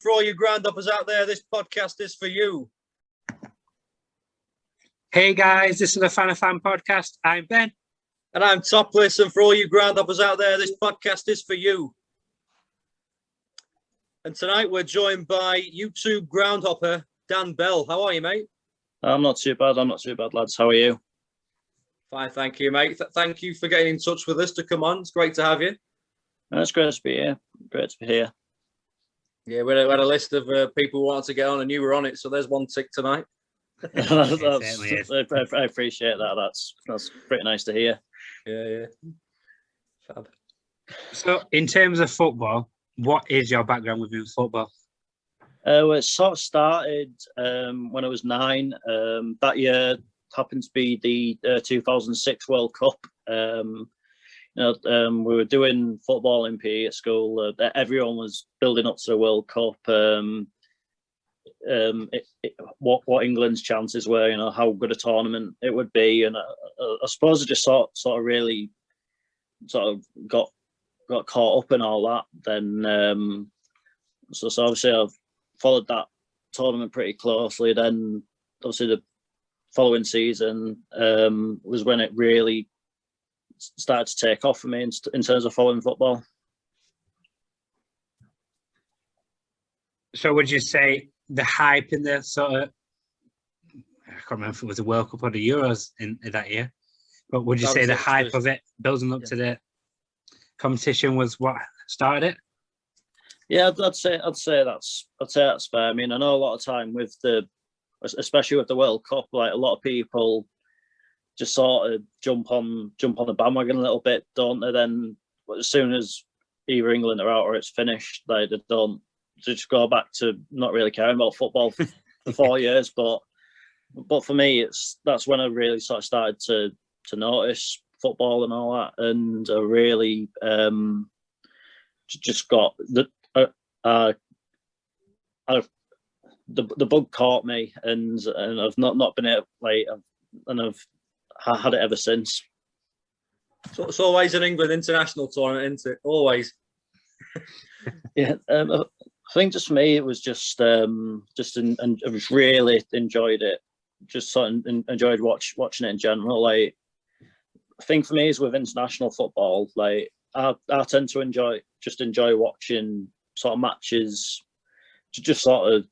For all you groundhoppers out there, this podcast is for you. Hey guys, this is the Fan of Fan podcast. I'm Ben. And I'm Topless, and for all you groundhoppers out there, this podcast is for you. And tonight we're joined by YouTube groundhopper Dan Bell. How are you, mate? I'm not too bad, lads. How are you? Fine, thank you, mate. Thank you for getting in touch with us to come on. It's great to have you. It's great to be here. Great to be here. Yeah, we had a list of people who wanted to get on, and you were on it, so there's one tick tonight. I appreciate that. That's pretty nice to hear. Yeah. Fab. So, in terms of football, what is your background within football? Well, it sort of started when I was 9. That year happened to be the 2006 World Cup. We were doing football in PE at school. Everyone was building up to the World Cup. What England's chances were, how good a tournament it would be, and I suppose I just sort of really sort of got caught up in all that. Then, so obviously I've followed that tournament pretty closely. Then, obviously the following season was when it really started to take off for me in terms of following football. So would you say the hype in the sort of, I can't remember if it was the World Cup or the Euros in that year, but would you say the hype of it building up to the competition was what started it? Yeah, I'd say that's fair. I mean, I know a lot of time with especially with the World Cup, like a lot of people just sort of jump on the bandwagon a little bit, don't they? Then as soon as either England are out or it's finished, they just go back to not really caring about football for 4 years. But for me, that's when I really sort of started to notice football and all that, and I really just got the bug caught me, and I've not been able, and I've had it ever since. So it's always an England international tournament, isn't it? Always. Yeah, I think just for me, it was and I just really enjoyed it. Just sort of enjoyed watching it in general. Like, I think for me is with international football, like I tend to enjoy watching sort of matches, just sort of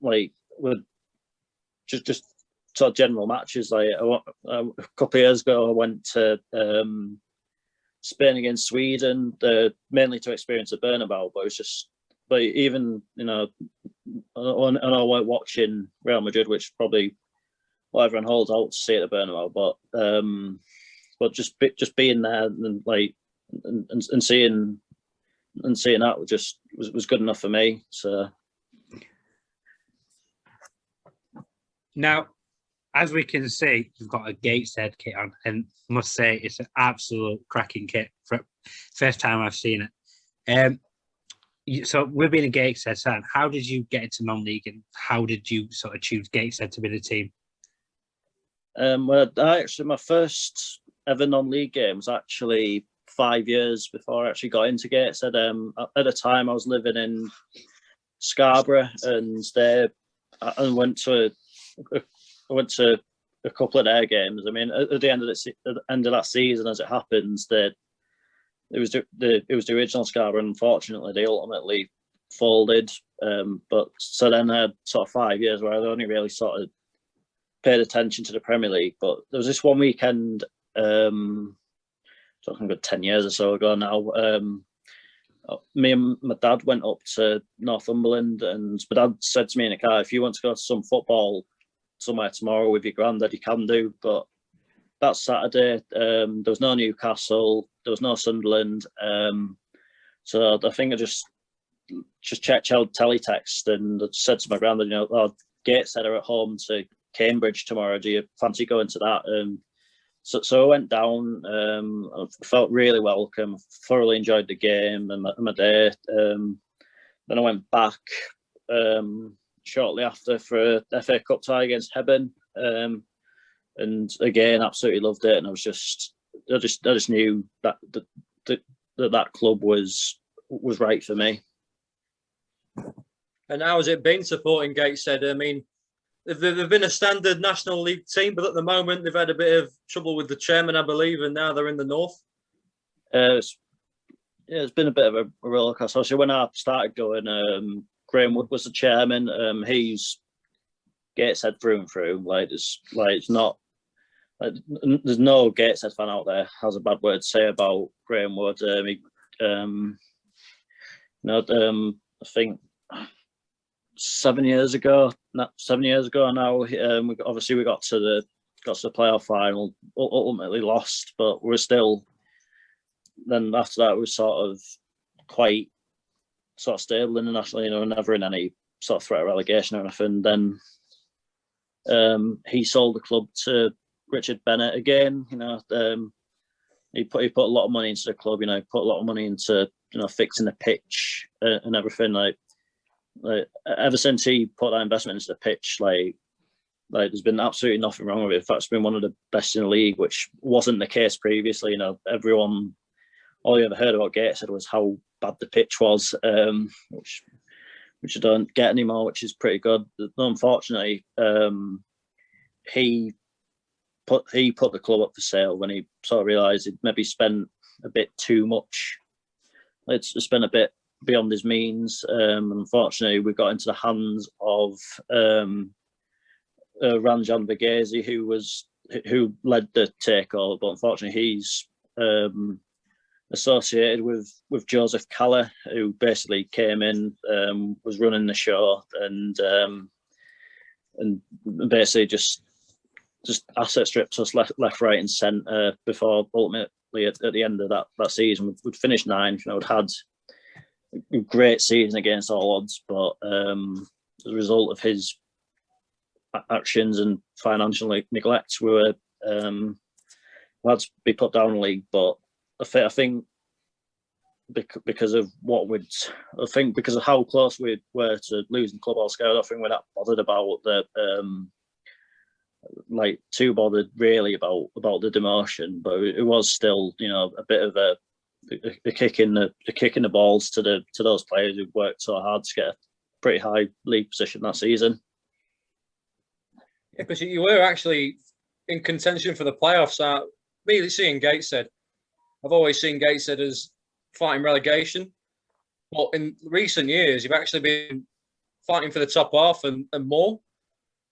like with just sort of general matches. Like a couple of years ago, I went to Spain against Sweden, mainly to experience a Bernabeu, but it was just. But even I know watching Real Madrid, which is probably what everyone holds out to see at the Bernabeu, but just being there and and seeing that was good enough for me. So now, as we can see, you've got a Gateshead kit on, and I must say it's an absolute cracking kit. First time I've seen it. So we've been a Gateshead fan. How did you get into non-league, and how did you sort of choose Gateshead to be the team? Well, my first ever non-league game was actually 5 years before I actually got into Gateshead. At the time, I was living in Scarborough, and I went to a couple of their games. I mean, at the end of that season, as it happens, it was the original Scarborough, and unfortunately they ultimately folded. But so then I had sort of 5 years where I only really sort of paid attention to the Premier League. But there was this one weekend, talking about 10 years or so ago now, me and my dad went up to Northumberland, and my dad said to me in the car, if you want to go to some football somewhere tomorrow with your granddad, you can do, but that Saturday, there was no Newcastle, there was no Sunderland. So I think I just checked out teletext, and I said to my granddad, Gateshead are at home to Cambridge tomorrow. Do you fancy going to that? So I went down. I felt really welcome. Thoroughly enjoyed the game and my day. Then I went back shortly after for a FA Cup tie against Hebburn. And again, absolutely loved it. And I just knew that club was right for me. And how has it been supporting Gateshead? I mean, they've been a standard National League team, but at the moment they've had a bit of trouble with the chairman, I believe, and now they're in the north. It's been a bit of a roller coaster. So when I started going, Graham Wood was the chairman. He's Gateshead through and through. There's no Gateshead fan out there has a bad word to say about Graham Wood. I think 7 years ago now, we got to the playoff final, ultimately lost, but we're still. Then after that, we were sort of stable in the national, never in any sort of threat of relegation or anything. Then he sold the club to Richard Bennett again. He put a lot of money into the club. Put a lot of money into fixing the pitch and everything. Like ever since he put that investment into the pitch, there's been absolutely nothing wrong with it. In fact, it's been one of the best in the league, which wasn't the case previously. All you ever heard about Gateshead was how bad the pitch was, which you don't get anymore, which is pretty good. Unfortunately, he put the club up for sale when he sort of realised he'd maybe spent a bit too much. It's spent a bit beyond his means. Unfortunately, we got into the hands of Ranjan Bagesi, who led the takeover, but unfortunately, he's associated with Joseph Calla, who basically came in, was running the show, and basically just asset stripped us left, right, and centre before ultimately at the end of that season we'd finished ninth. We'd had a great season against all odds, but as a result of his actions and financial neglect, we had to be put down in the league. But I think because of how close we were to losing the club altogether, I don't think we're that bothered about too bothered really about the demotion. But it was still, a bit of a kick in the balls to those players who worked so hard to get a pretty high league position that season. Yeah, because you were actually in contention for the playoffs. Me seeing Gateshead, I've always seen Gateshead as fighting relegation, but in recent years, you've actually been fighting for the top half and more.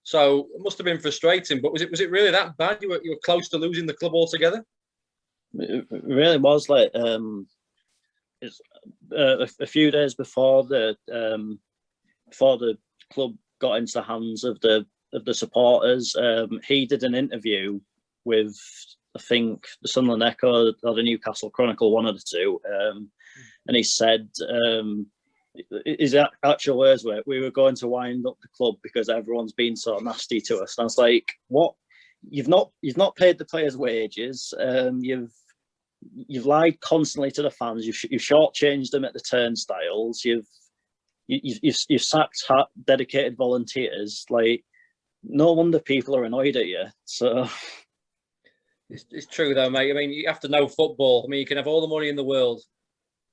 So it must have been frustrating. But was it really that bad? You were close to losing the club altogether. It really was. A few days before the club got into the hands of the supporters, he did an interview with, I think, the Sunderland Echo or the Newcastle Chronicle, one of the two, and he said his actual words were, "We were going to wind up the club because everyone's been so nasty to us." And I was like, "What? You've not paid the players' wages. You've lied constantly to the fans. You've shortchanged them at the turnstiles. You've sacked dedicated volunteers. No wonder people are annoyed at you." So. It's true though, mate. I mean, you have to know football. I mean, you can have all the money in the world,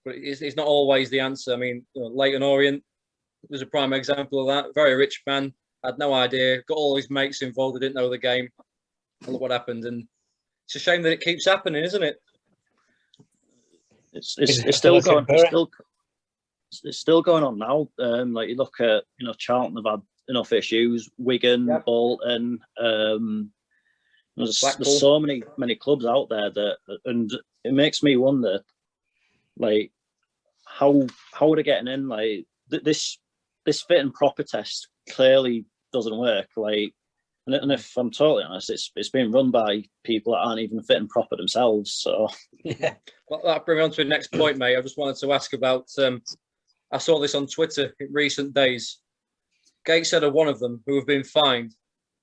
but it's not always the answer. I mean, Leyton Orient was a prime example of that. Very rich man, had no idea, got all his mates involved, they didn't know the game. And look what happened. And it's a shame that it keeps happening, isn't it? It's still going. It's still going on now. You look at Charlton have had enough issues. Wigan, yep. Bolton. There's so many clubs out there and it makes me wonder, how are they getting in? This fit and proper test clearly doesn't work. And if I'm totally honest, it's being run by people that aren't even fit and proper themselves. So yeah, well, that brings me on to the next point, mate. I just wanted to ask about. I saw this on Twitter in recent days. Gateshead are one of them who have been fined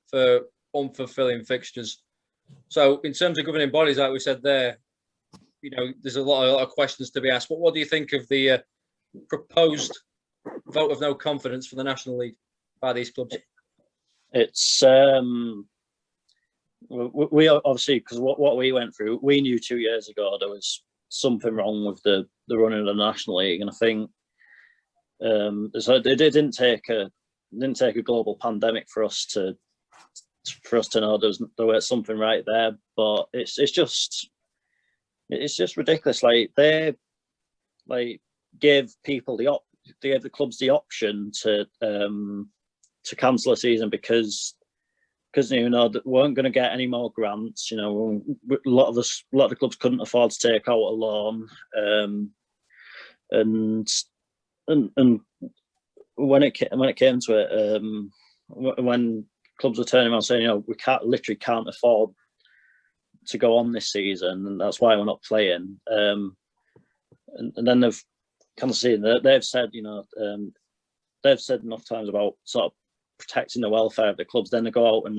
for unfulfilling fixtures. So in terms of governing bodies, like we said there, there's a lot of questions to be asked. But what do you think of the proposed vote of no confidence for the National League by these clubs? It's we obviously, because what we went through, we knew 2 years ago there was something wrong with the running of the National League, and I think So it didn't take a global pandemic for us to know there was something right there. But it's just ridiculous. Like they gave the clubs the option to cancel a season because they weren't going to get any more grants. A lot of the clubs couldn't afford to take out a loan, and when it came to it, when clubs were turning around saying, we can't afford to go on this season, and that's why we're not playing. And then they've kind of seen that they've said enough times about sort of protecting the welfare of the clubs. Then they go out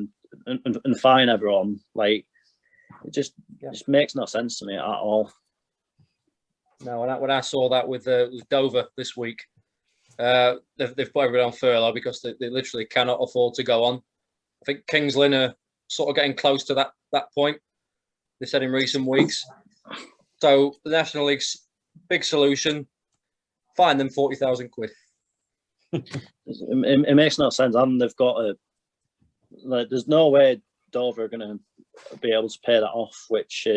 and fine everyone. Like it just makes no sense to me at all. No, when I saw that with Dover this week, they've put everyone on furlough because they literally cannot afford to go on. I think Kings Lynn are sort of getting close to that point. They said in recent weeks. So the National League's big solution: fine them £40,000. It makes no sense, and they've got there's no way Dover are going to be able to pay that off, which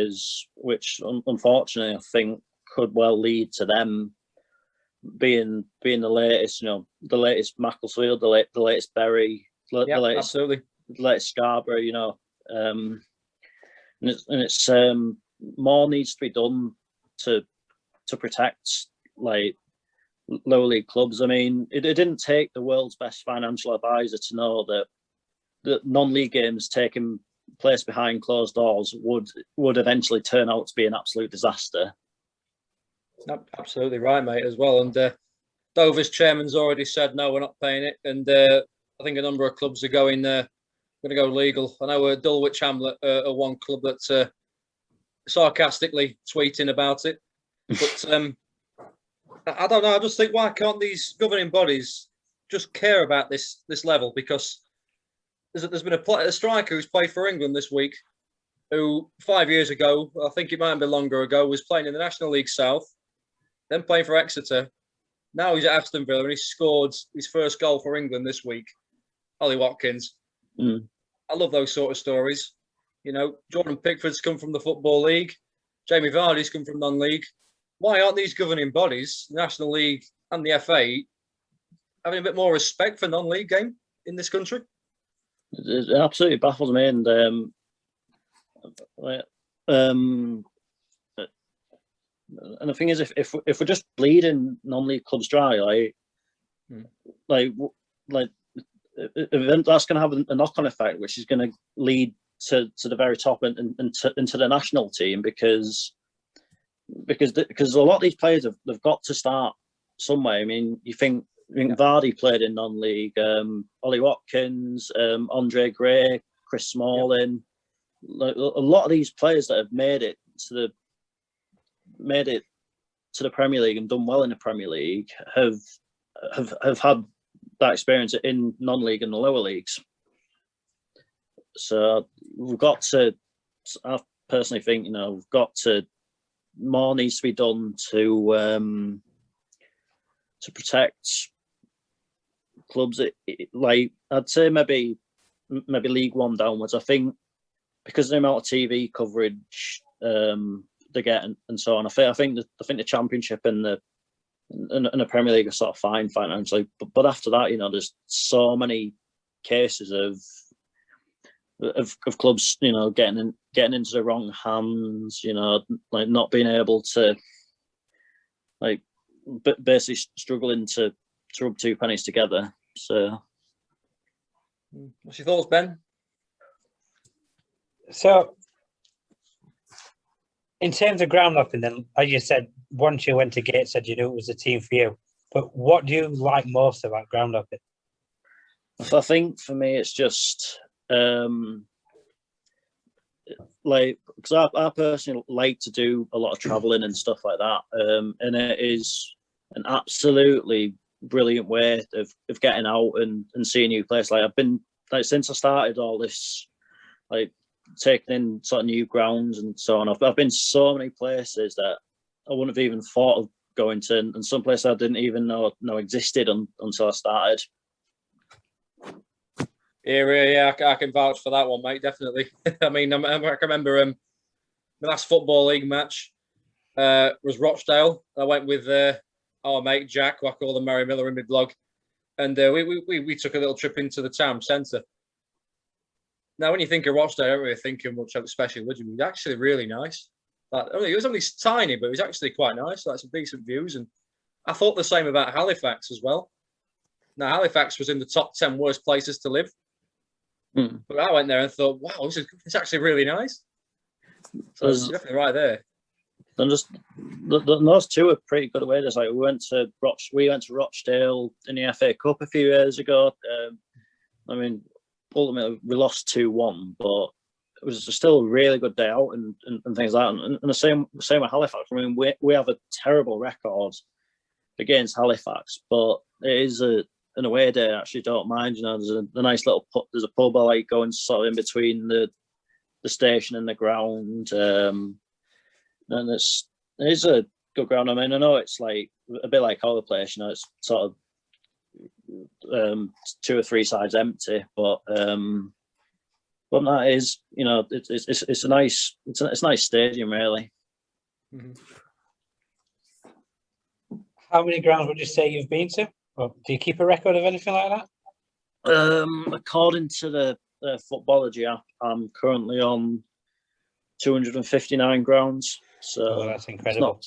unfortunately I think could well lead to them being the latest, the latest Macclesfield, the latest Bury, absolutely, the latest Scarborough, and it's more needs to be done to protect like lower league clubs. I mean, it didn't take the world's best financial advisor to know that non-league games taking place behind closed doors would eventually turn out to be an absolute disaster. Absolutely right, mate, as well. And Dover's chairman's already said, no, we're not paying it. And I think a number of clubs are going to go legal. I know Dulwich Hamlet are one club that's sarcastically tweeting about it. But I don't know. I just think, why can't these governing bodies just care about this level? Because there's been a striker who's played for England this week who 5 years ago, I think it might have been longer ago, was playing in the National League South, then playing for Exeter. Now he's at Aston Villa and he scored his first goal for England this week. Ollie Watkins. I love those sort of stories. Jordan Pickford's come from the Football League. Jamie Vardy's come from non-league. Why aren't these governing bodies, the National League and the FA, having a bit more respect for non-league game in this country? It absolutely baffles me. And the thing is, if we're just bleeding non-league clubs dry, that's going to have a knock-on effect, which is going to lead to the very top and into the national team, because a lot of these players they've got to start somewhere. I mean, you think Vardy played in non-league, Ollie Watkins, Andre Gray, Chris Smalling. A lot of these players that have made it to the Premier League and done well in the Premier League have had that experience in non-league and the lower leagues. So we've got to. I personally think we've got to. More needs to be done to protect clubs. Like I'd say maybe League One downwards. I think because of the amount of TV coverage they get and so on. I think the Championship and the Premier League are sort of fine financially, but after that, there's so many cases of clubs, getting into the wrong hands, like not being able to, like, basically struggling to rub two pennies together. So, what's your thoughts, Ben? So, in terms of ground hopping, then, as you said, once you went to Gateshead, you knew it was a team for you. But what do you like most about ground hopping? I think for me, it's just because I personally like to do a lot of traveling and stuff like that, and it is an absolutely brilliant way of getting out and seeing new places. Like I've been since I started all this, like taking in sort of new grounds and so on. I've been so many places that I wouldn't have even thought going to, and some places I didn't even know existed until I started. Yeah, I can vouch for that one, mate. Definitely. I mean, I can remember the last football league match was Rochdale. I went with our mate Jack, who I call the Mary Miller in my blog, and we took a little trip into the town centre. Now, when you think of Rochdale, I don't really think of much special, would you? It was actually really nice. Like, it was only tiny, but it was actually quite nice. Like some decent views, and I thought the same about Halifax as well. Now, Halifax was in the top 10 worst places to live, but I went there and thought, wow, it's actually really nice. So it's definitely right there. And just those two are pretty good away. Like we went to Rochdale in the FA Cup a few years ago. I mean, ultimately we lost 2-1, but it was still a really good day out and things like that. And the same with Halifax. I mean, we have a terrible record against Halifax, but it is an away day. I actually don't mind. You know, there's a nice little there's a pub I like going sort of in between the station and the ground. And it is a good ground. I mean, I know it's like a bit like our place, you know, it's sort of 2 or 3 sides empty, but that is, you know, it's a nice stadium, really. Mm-hmm. How many grounds would you say you've been to? Or do you keep a record of anything like that? According to the Footballogy app, I'm currently on 259 grounds. So that's incredible.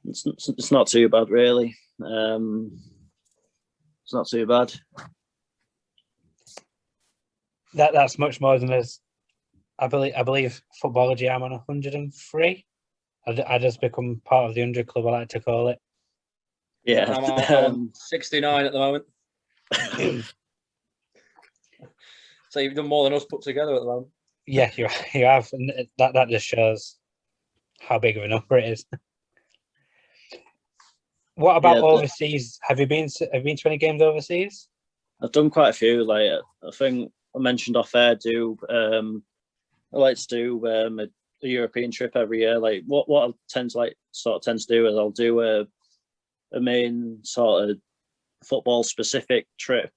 It's not too bad, really. It's not too bad. That's much more than us. I believe Footballogy, I'm on 103. I just become part of the 100 club, I like to call it. Yeah, I'm on 69 at the moment. So you've done more than us put together at the moment. Yeah, you have, and that just shows how big of a number it is. What about overseas? Have you been to any games overseas? I've done quite a few. Like I think I mentioned off air. I like to do a European trip every year. Like what I tend to do is I'll do a main sort of football specific trip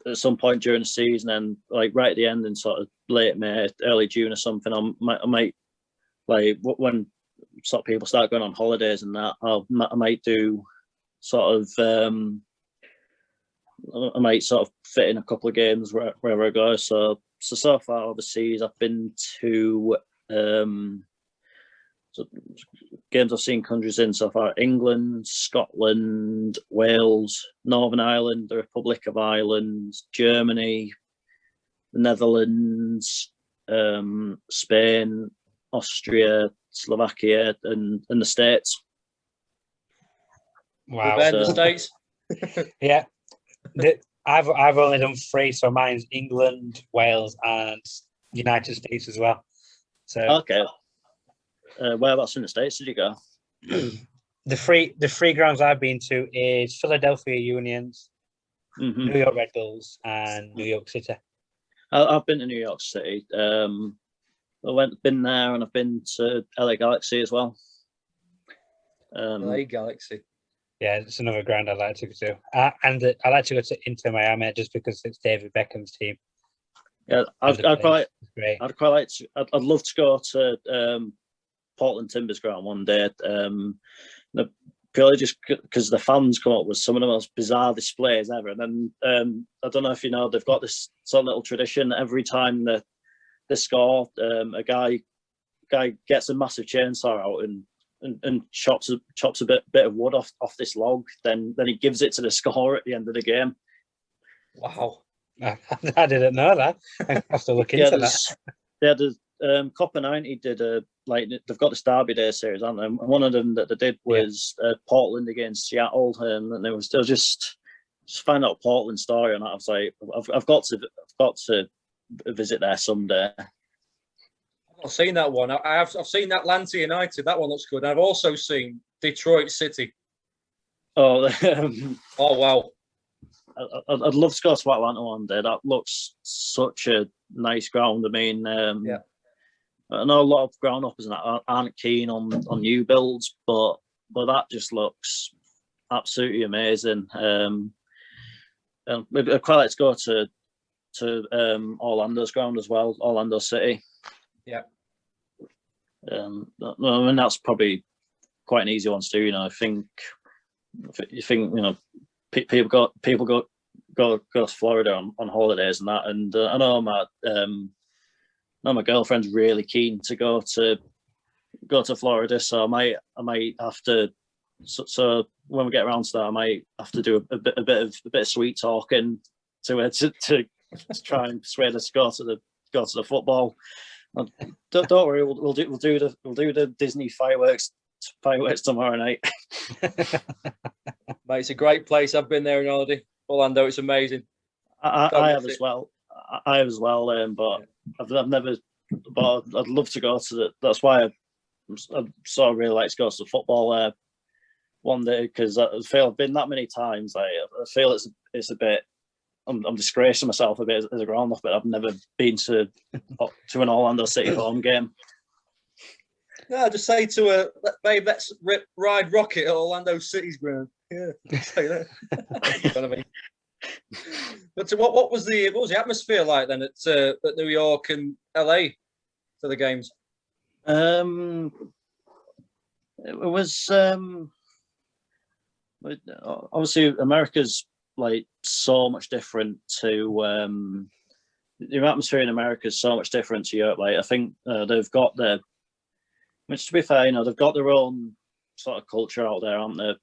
at some point during the season, and like right at the end in sort of late May, early June or something. I might like when sort of people start going on holidays and that, I might do sort of I might sort of fit in a couple of games wherever I go. So far overseas, I've been to games I've seen countries in so far: England, Scotland, Wales, Northern Ireland, the Republic of Ireland, Germany, the Netherlands, Spain, Austria, Slovakia, and the States. Wow! The States. Yeah, I've only done 3, so mine's England, Wales, and United States as well. So okay. Whereabouts in the States did you go? The three grounds I've been to is Philadelphia Unions, New York Red Bulls, and New York City. I've been to New York City. Been there, and I've been to LA Galaxy as well. LA Galaxy. Yeah, it's another ground I'd like to go to. And I like to go to Inter Miami just because it's David Beckham's team. Yeah, I'd love to go to Portland Timbers ground one day. Purely just because the fans come up with some of the most bizarre displays ever. And then I don't know if you know, they've got this sort of little tradition every time they score, a guy gets a massive chainsaw out and chops a bit of wood off this log. Then he gives it to the scorer at the end of the game. Wow. I didn't know that. I have to look into that. Yeah, Copper 90 did they've got this Derby Day series, haven't they? And one of them that they did was Portland against Seattle, and they were still just find out a Portland story, and I was like, I've got to visit there someday. I've not seen that one. I've seen Atlanta United. That one looks good. I've also seen Detroit City. Oh, oh wow! I'd love to go to Atlanta one day. That looks such a nice ground. I mean, I know a lot of ground uppers and that aren't keen on new builds, but that just looks absolutely amazing. And I'd quite like to go to Orlando's ground as well, Orlando City. Yeah. I mean, that's probably quite an easy one to do. You know, I think you know, people go to Florida on holidays and that, and I know my girlfriend's really keen to go to Florida, so I might have to. So when we get around to that, I might have to do a bit of sweet talking to try and persuade us to go to the football. Don't worry, we'll do the Disney fireworks tomorrow night. Mate, it's a great place. I've been there in holiday. Orlando, it's amazing. I have as well. But I've never. But I'd love to go to the. That's why I sort of really like to go to the football one day, because I feel I've been that many times. I feel it's a bit. I'm disgracing myself a bit as a ground up, but I've never been to an Orlando City home game. No, just say to babe, let's ride rocket at Orlando City's ground. Yeah, say that. You know what I mean? But what was the atmosphere like then at New York and LA for the games? It was obviously America's like so much different to the atmosphere in America is so much different to Europe. Like I think they've got which to be fair, you know, they've got their own sort of culture out there, aren't they?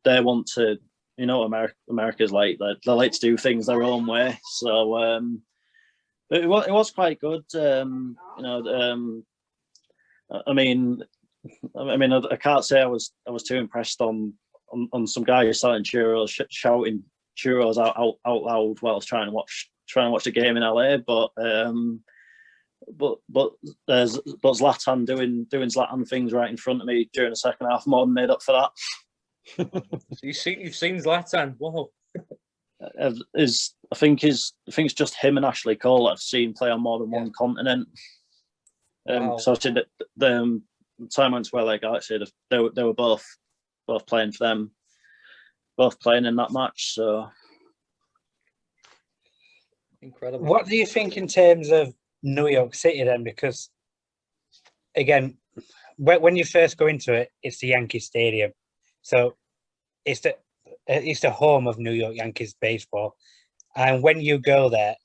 They want to, you know, America's like they like to do things their own way. So but it was quite good. You know, I mean, I can't say I was too impressed on some guys selling churros, shouting churros out loud while I was trying to watch the game in LA. But Zlatan doing Zlatan things right in front of me during the second half more than made up for that. So you've seen Zlatan? Wow. I think it's just him and Ashley Cole that I've seen play on more than one continent. Wow. So I said that the time I went to LA Galaxy, they were both playing for them, both playing in that match. So incredible. What do you think in terms of New York City then? Because again, when you first go into it, it's the Yankee Stadium, so it's the home of New York Yankees baseball. And when you go there,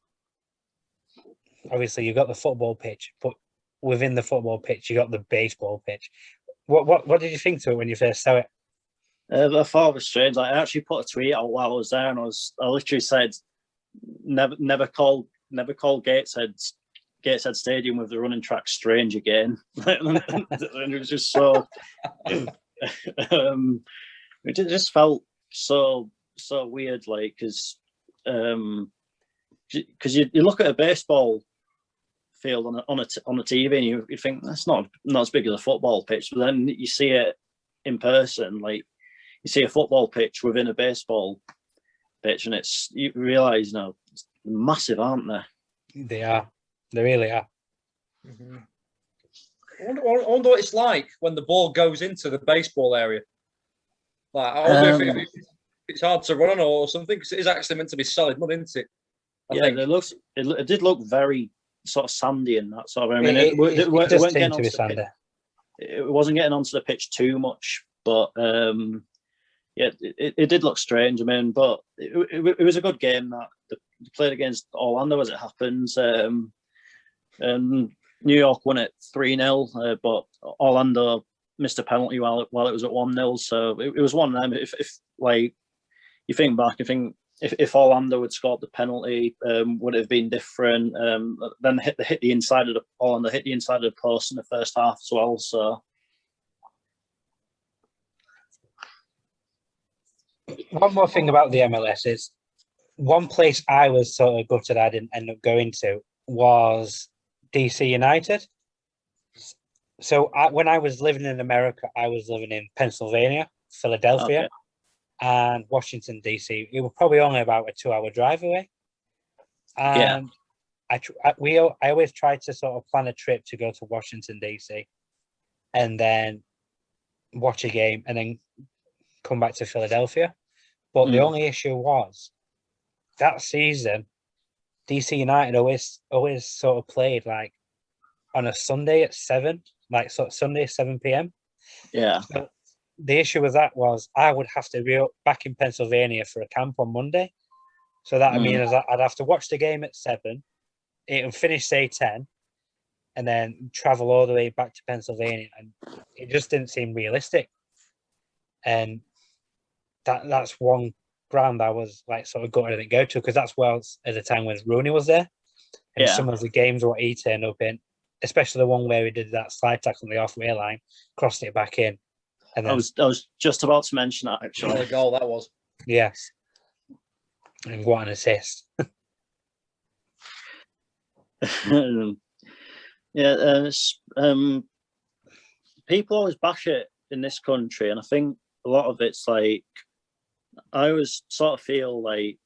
obviously you've got the football pitch, but within the football pitch, you got the baseball pitch. What did you think to it when you first saw it? I thought it was strange. I actually put a tweet out while I was there, and I literally said, "Never call Gateshead Stadium with the running track strange again." And it was just so. It just felt so weird, like because you look at a baseball field on a TV and you think that's not as big as a football pitch, but then you see it in person, like you see a football pitch within a baseball pitch, and you realise, you know, it's massive, aren't they? They really are. Mm-hmm. I wonder what it's like when the ball goes into the baseball area. Like, I wonder if it's hard to run on or something, because it is actually meant to be solid mud, isn't it? It did look very sort of sandy and that sort of. I mean, it wasn't getting onto the pitch. It wasn't getting onto the pitch too much, but it did look strange. I mean, but it was a good game that they played against Orlando as it happens. And New York won it 3-0, but Orlando missed a penalty while it was at 1-0. So it was one of them. If like you think back, I think if Orlando had scored the penalty, would it have been different? Then hit the inside of the post in the first half as well. So one more thing about the MLS is one place I was sort of gutted I didn't end up going to was DC United. So when I was living in America, I was living in Pennsylvania, Philadelphia, and Washington, DC. It was probably only about a 2-hour drive away. And I always try to sort of plan a trip to go to Washington DC, and then watch a game, and then come back to Philadelphia. But the only issue was that season, DC United always sort of played like on a Sunday at 7, like sort of Sunday 7 p.m. Yeah. So the issue with that was I would have to be back in Pennsylvania for a camp on Monday. So that would mean I'd have to watch the game at 7. It would finish, say, 10, and then travel all the way back to Pennsylvania. And it just didn't seem realistic. And that's one ground I was like sort of gutted I didn't go to, because that's Wales at the time when Rooney was there. And some of the games what he turned up in, especially the one where he did that slide tackle on the halfway line, crossed it back in. And then, I was just about to mention that, actually. What a goal that was. Yes. And what an assist. People always bash it in this country, and I think a lot of it's like, I always sort of feel like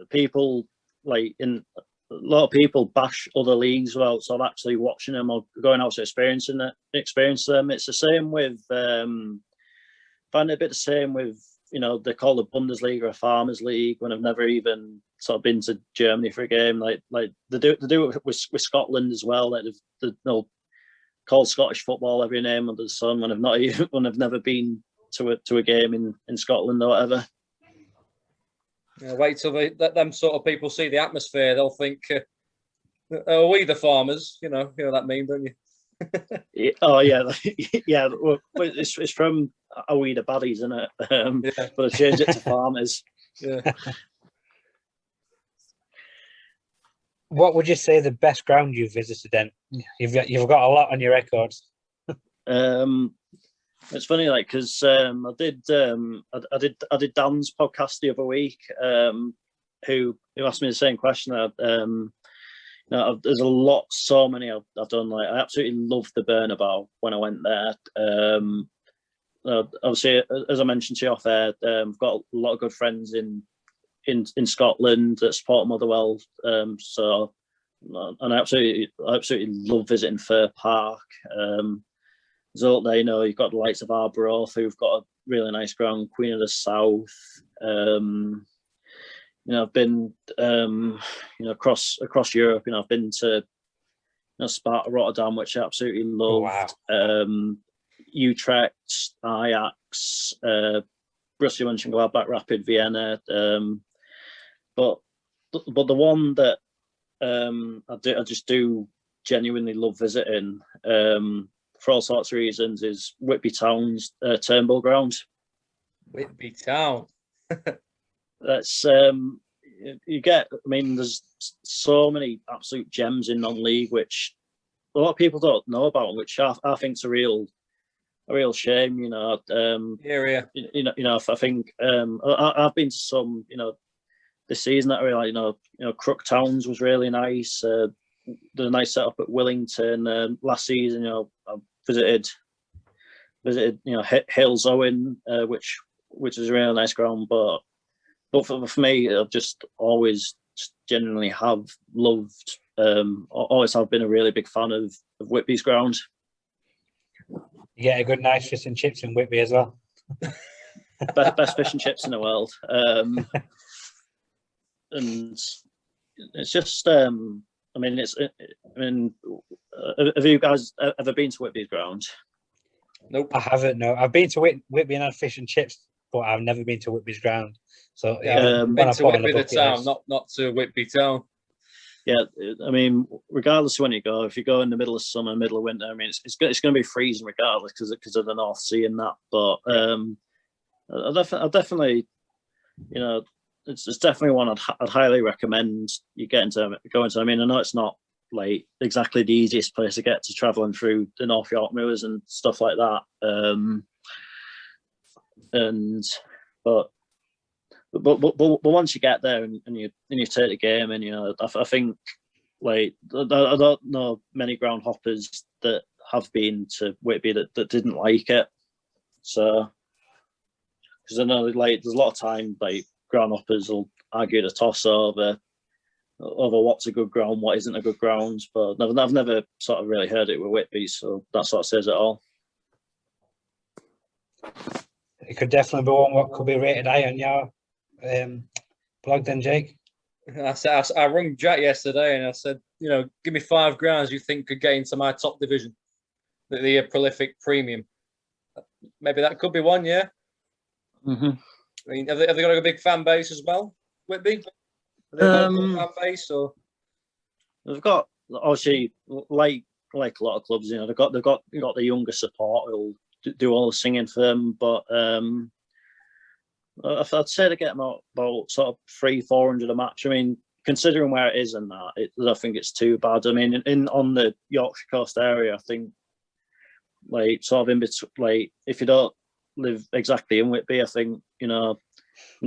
people, like, in a lot of people bash other leagues without sort of actually watching them or going out to experience them. It's the same with find it a bit the same with, they call the Bundesliga a farmers league when I've never even sort of been to Germany for a game. Like they do it with Scotland as well. Like they'll call Scottish football every name under the sun when I've never been to a game in Scotland or whatever. Yeah, wait till them sort of people see the atmosphere. They'll think, "Are we the farmers?" You know that meme, don't you? Oh yeah, yeah. Well, it's from Are We the Baddies, isn't it? But I changed it to farmers. Yeah. What would you say the best ground you've visited then? You've got a lot on your records. It's funny, like, because I did Dan's podcast the other week, who asked me the same question. There's so many I've done. Like, I absolutely loved the Bernabeu when I went there. Obviously, as I mentioned to you off air, I've got a lot of good friends in Scotland that support Motherwell. And I absolutely love visiting Fir Park. As up there, you've got the likes of Arbroath, who've got a really nice ground, Queen of the South. I've been, across Europe. I've been to, Sparta Rotterdam, which I absolutely loved. Oh, wow. Utrecht, Ajax, Borussia Mönchengladbach, Rapid Vienna. But the one that I just do genuinely love visiting, for all sorts of reasons, is Whitby Town's Turnbull ground. Whitby Town. That's there's so many absolute gems in non-league which a lot of people don't know about, which I think's a real shame. I think I've been to some this season that I really like. Crook Towns was really nice. Did a nice setup at Willington last season. I visited Hills Owen, which is a really nice ground. But for me, I've just always genuinely have loved. Always have been a really big fan of Whitby's ground. You get a good nice fish and chips in Whitby as well. Best fish and chips in the world. And it's just. Have you guys ever been to Whitby's ground? Nope. I haven't. No, I've been to Whitby and had fish and chips, but I've never been to Whitby's ground. So yeah, been to Whitby the town, not to Whitby Town. Yeah, regardless of when you go, if you go in the middle of summer, middle of winter, it's going to be freezing regardless because of the North Sea and that. But I definitely, it's definitely one I'd highly recommend you go into. I know it's not like exactly the easiest place to get to, traveling through the North York Moors and stuff like that. But once you get there and you take the game, and I think, like, I don't know many ground hoppers that have been to Whitby that didn't like it. So, because I know, like, there's a lot of time, like, ground hoppers will argue the toss over over what's a good ground, what isn't a good ground. But I've never sort of really heard it with Whitby, so that sort of says it all. It could definitely be one what could be rated high on your blog then, Jake. I rung Jack yesterday and I said, give me 5 grounds you think could get into my top division, the prolific premium. Maybe that could be one, yeah. Mm-hmm. I mean, have they got a big fan base as well, Whitby? Have they got a good fan base, or they've got obviously like a lot of clubs, they've got the younger support who'll do all the singing for them, but I'd say they get about sort of 300-400 a match. I mean, considering where it is and that, I don't think it's too bad. I mean, on the Yorkshire Coast area, I think sort of in between, if you don't live exactly in Whitby, I think in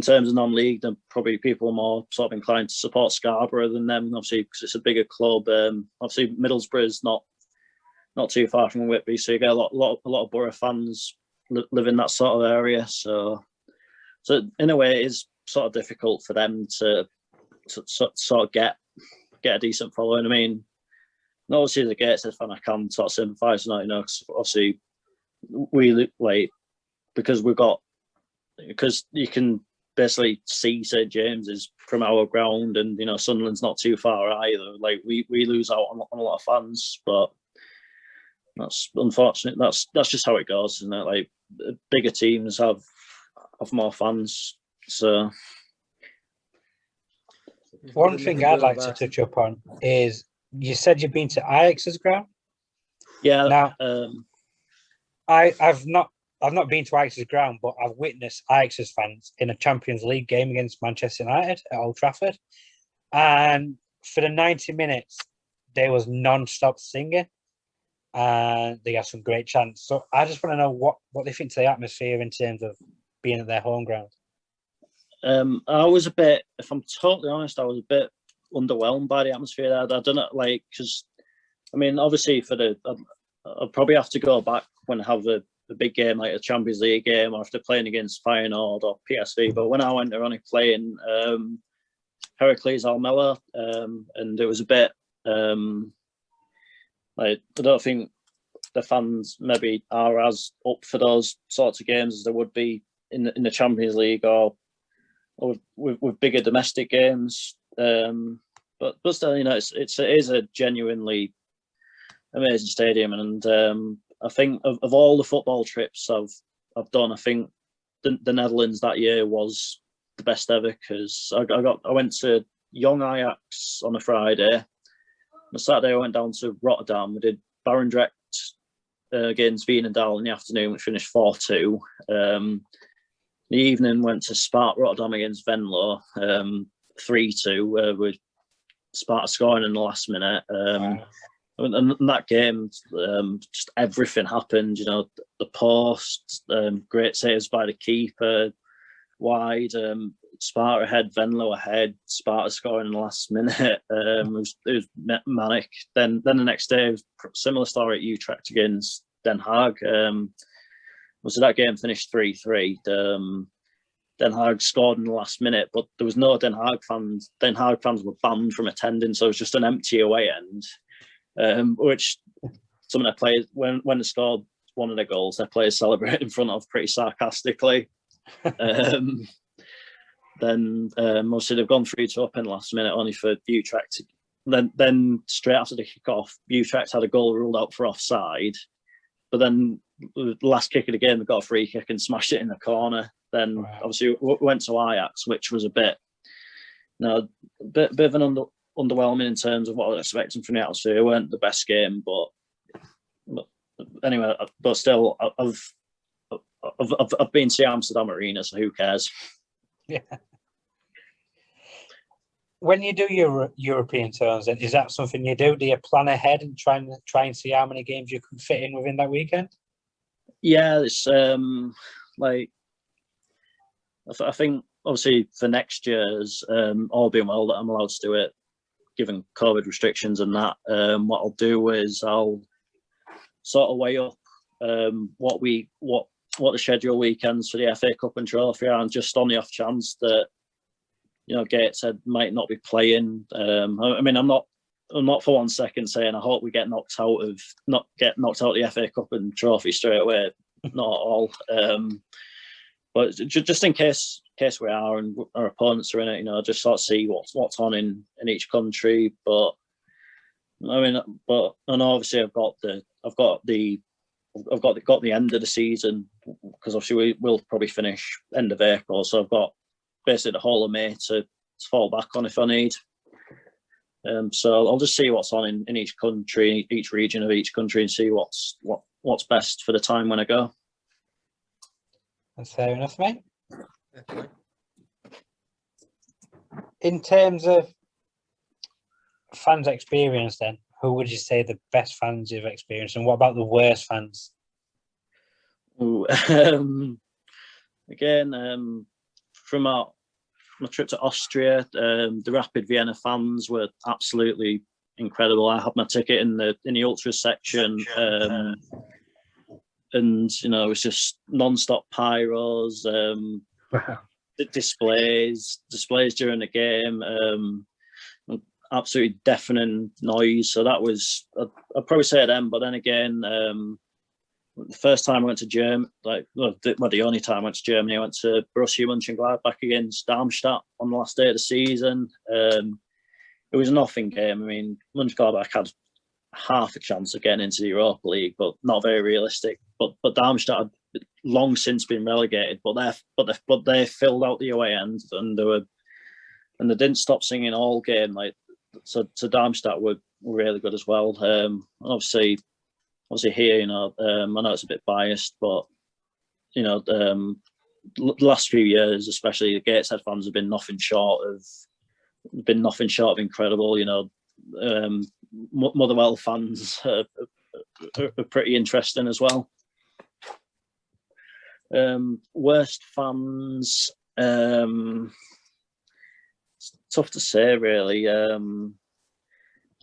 terms of non-league, then probably people are more sort of inclined to support Scarborough than them, obviously, because it's a bigger club. Obviously, Middlesbrough is not too far from Whitby, so you get a lot of Borough fans live in that sort of area. So in a way, it is sort of difficult for them to sort of get a decent following. I mean, obviously as a Gateshead fan, I can sort of sympathise with that, because obviously because you can basically see St James's from our ground, and Sunderland's not too far either. We lose out on a lot of fans, but that's unfortunate. That's just how it goes, isn't it? Bigger teams have more fans. So one thing I'd like to touch upon is you said you've been to Ajax's ground. Yeah. Now, I've not been to Ajax's ground, but I've witnessed Ajax's fans in a Champions League game against Manchester United at Old Trafford, and for the 90 minutes there was non-stop singing, and they had some great chants. So I just want to know what they think to the atmosphere in terms of being at their home ground. I was a bit, if I'm totally honest, I was a bit underwhelmed by the atmosphere there. I don't know, because I mean, obviously I'll probably have to go back when I have a big game like a Champions League game, or after playing against Feyenoord or PSV. But when I went there, only playing Heracles Almelo, and it was a bit I don't think the fans maybe are as up for those sorts of games as they would be in the Champions League or with bigger domestic games. But still, it is a genuinely amazing stadium, and I think of all the football trips I've done, I think the Netherlands that year was the best ever, because I went to Young Ajax on a Friday. On a Saturday, I went down to Rotterdam. We did Barendrecht against Veenendaal in the afternoon, which finished 4-2. The evening went to Sparta Rotterdam against Venlo, 3-2, with Sparta scoring in the last minute. Wow. And that game, just everything happened. The post, great saves by the keeper, wide. Sparta ahead, Venlo ahead, Sparta scoring in the last minute. It was manic. Then the next day, it was a similar story at Utrecht against Den Haag. So that game finished 3-3. Den Haag scored in the last minute, but there was no Den Haag fans. Den Haag fans were banned from attending, so it was just an empty away end, which some of their players, when they scored one of their goals, their players celebrated in front of pretty sarcastically. Then obviously they've gone 3-2 up in the last minute, only for Utrecht. Then straight after the kick-off, Utrecht had a goal ruled out for offside. But then the last kick of the game, they got a free kick and smashed it in the corner. Then obviously went to Ajax, which was a bit of an underwhelming in terms of what I was expecting from the atmosphere. It weren't the best game, but anyway, but still, I've been to Amsterdam Arena, so who cares? Yeah. When you do your European tours, then is that something you do? Do you plan ahead and try and see how many games you can fit in within that weekend? Yeah, it's I think obviously for next year's, all being well that I'm allowed to do it, given COVID restrictions and that. What I'll do is I'll sort of weigh up what the schedule weekends for the FA Cup and Trophy are, and just on the off chance that Gateshead might not be playing. I mean, I'm not for 1 second saying I hope we get knocked out of the FA Cup and trophy straight away. Not at all. But just in case we are and our opponents are in it, just sort of see what's on in each country. But I mean, and obviously I've got the end of the season, because obviously we'll probably finish end of April, so I've got basically the whole of May to fall back on if I need. So I'll just see what's on in each country, each region of each country, and see what's best for the time when I go. That's fair enough, mate. In terms of fans' experience, then, who would you say the best fans you've experienced, and what about the worst fans? Ooh, again, from my trip to Austria, the Rapid Vienna fans were absolutely incredible. I had my ticket in the ultra section, and it was just non-stop pyros, displays during the game, absolutely deafening noise. So that was, I'd probably say them. But then again, the first time I went to Germany, the only time I went to Germany, I went to Borussia Mönchengladbach against Darmstadt on the last day of the season. It was a nothing game. I mean, Mönchengladbach had half a chance of getting into the Europa League, but not very realistic. But Darmstadt had long since been relegated, but they filled out the away end, and they didn't stop singing all game. So Darmstadt were really good as well. Obviously here, I know it's a bit biased, but the last few years, especially the Gateshead fans have been nothing short of incredible. Motherwell fans are pretty interesting as well. Worst fans, it's tough to say really.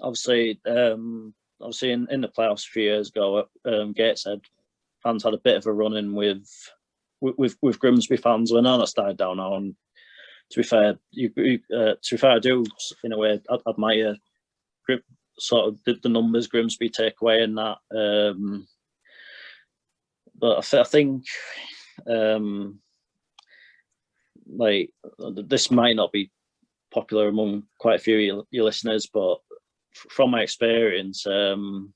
Obviously in the playoffs a few years ago, Gateshead fans had a bit of a run-in with Grimsby fans. I know that's died down now, and to be fair, I do in a way admire sort of the numbers Grimsby take away in that. But I think this might not be popular among quite a few of your listeners, but from my experience, the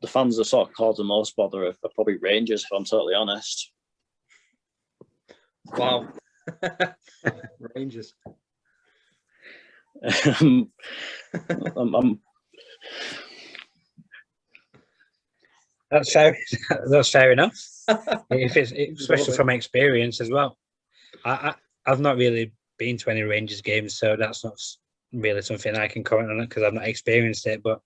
fans that sort of cause the most bother are probably Rangers, if I'm totally honest. Wow. Rangers. That's fair. That's fair enough. Especially from experience as well. I've not really been to any Rangers games, so that's not really something I can comment on it because I've not experienced it. But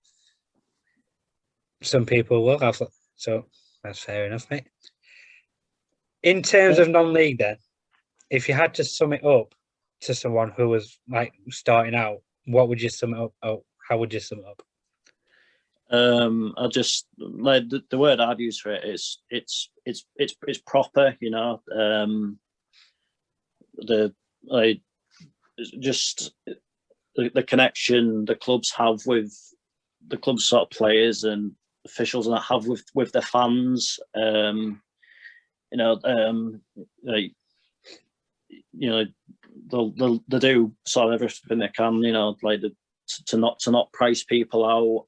some people will have, so that's fair enough, mate. In terms of non-league, then, if you had to sum it up to someone who was starting out, what would you sum it up? Oh, how would you sum it up? I just the word I'd use for it is it's proper. The connection the clubs have with the club's sort of players and officials and that have with their fans. They'll do sort of everything they can, to not price people out.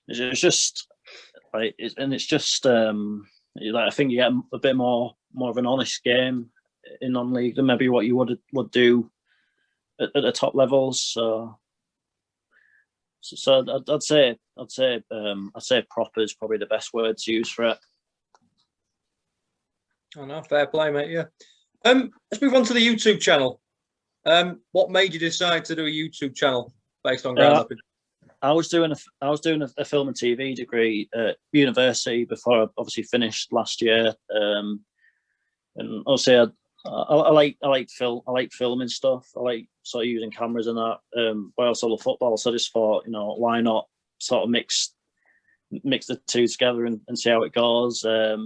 It's just I think you get a bit more of an honest game in non-league than maybe what you would do at the top levels. So I'd say proper is probably the best word to use for it. Oh no, fair play, mate. Yeah. Let's move on to the YouTube channel. What made you decide to do a YouTube channel based on ground upping? I was doing a film and TV degree at university before I obviously finished last year. And obviously I like filming stuff. I like sort of using cameras and that. But I also love football, so I just thought, why not sort of mix the two together and see how it goes. I've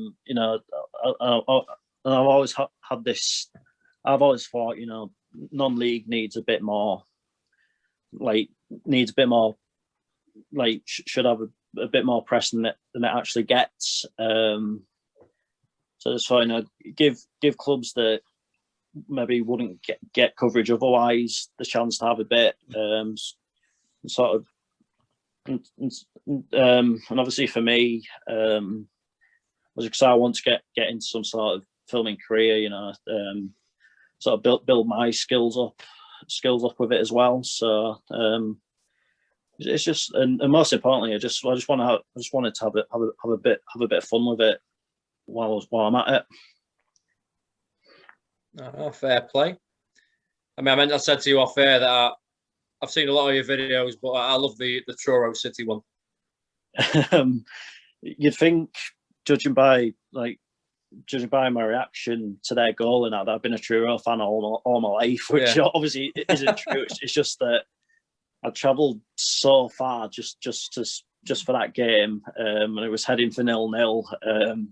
always had this I've always thought, non-league needs a bit more, should have a bit more press than it actually gets. So it's fine. Give clubs that maybe wouldn't get coverage otherwise the chance to have a bit, sort of. And obviously for me, because I want to get into some sort of filming career, sort of build my skills up with it as well. So it's just, and most importantly, I just wanted to have a bit of fun with it while I'm at it. Oh, fair play. I mean, I said to you off air that I've seen a lot of your videos, but I love the Truro City one. You'd think, judging by my reaction to their goal, and that I've been a Truro fan all my life, which obviously isn't true. It's just that I travelled so far just for that game, and it was heading for 0-0.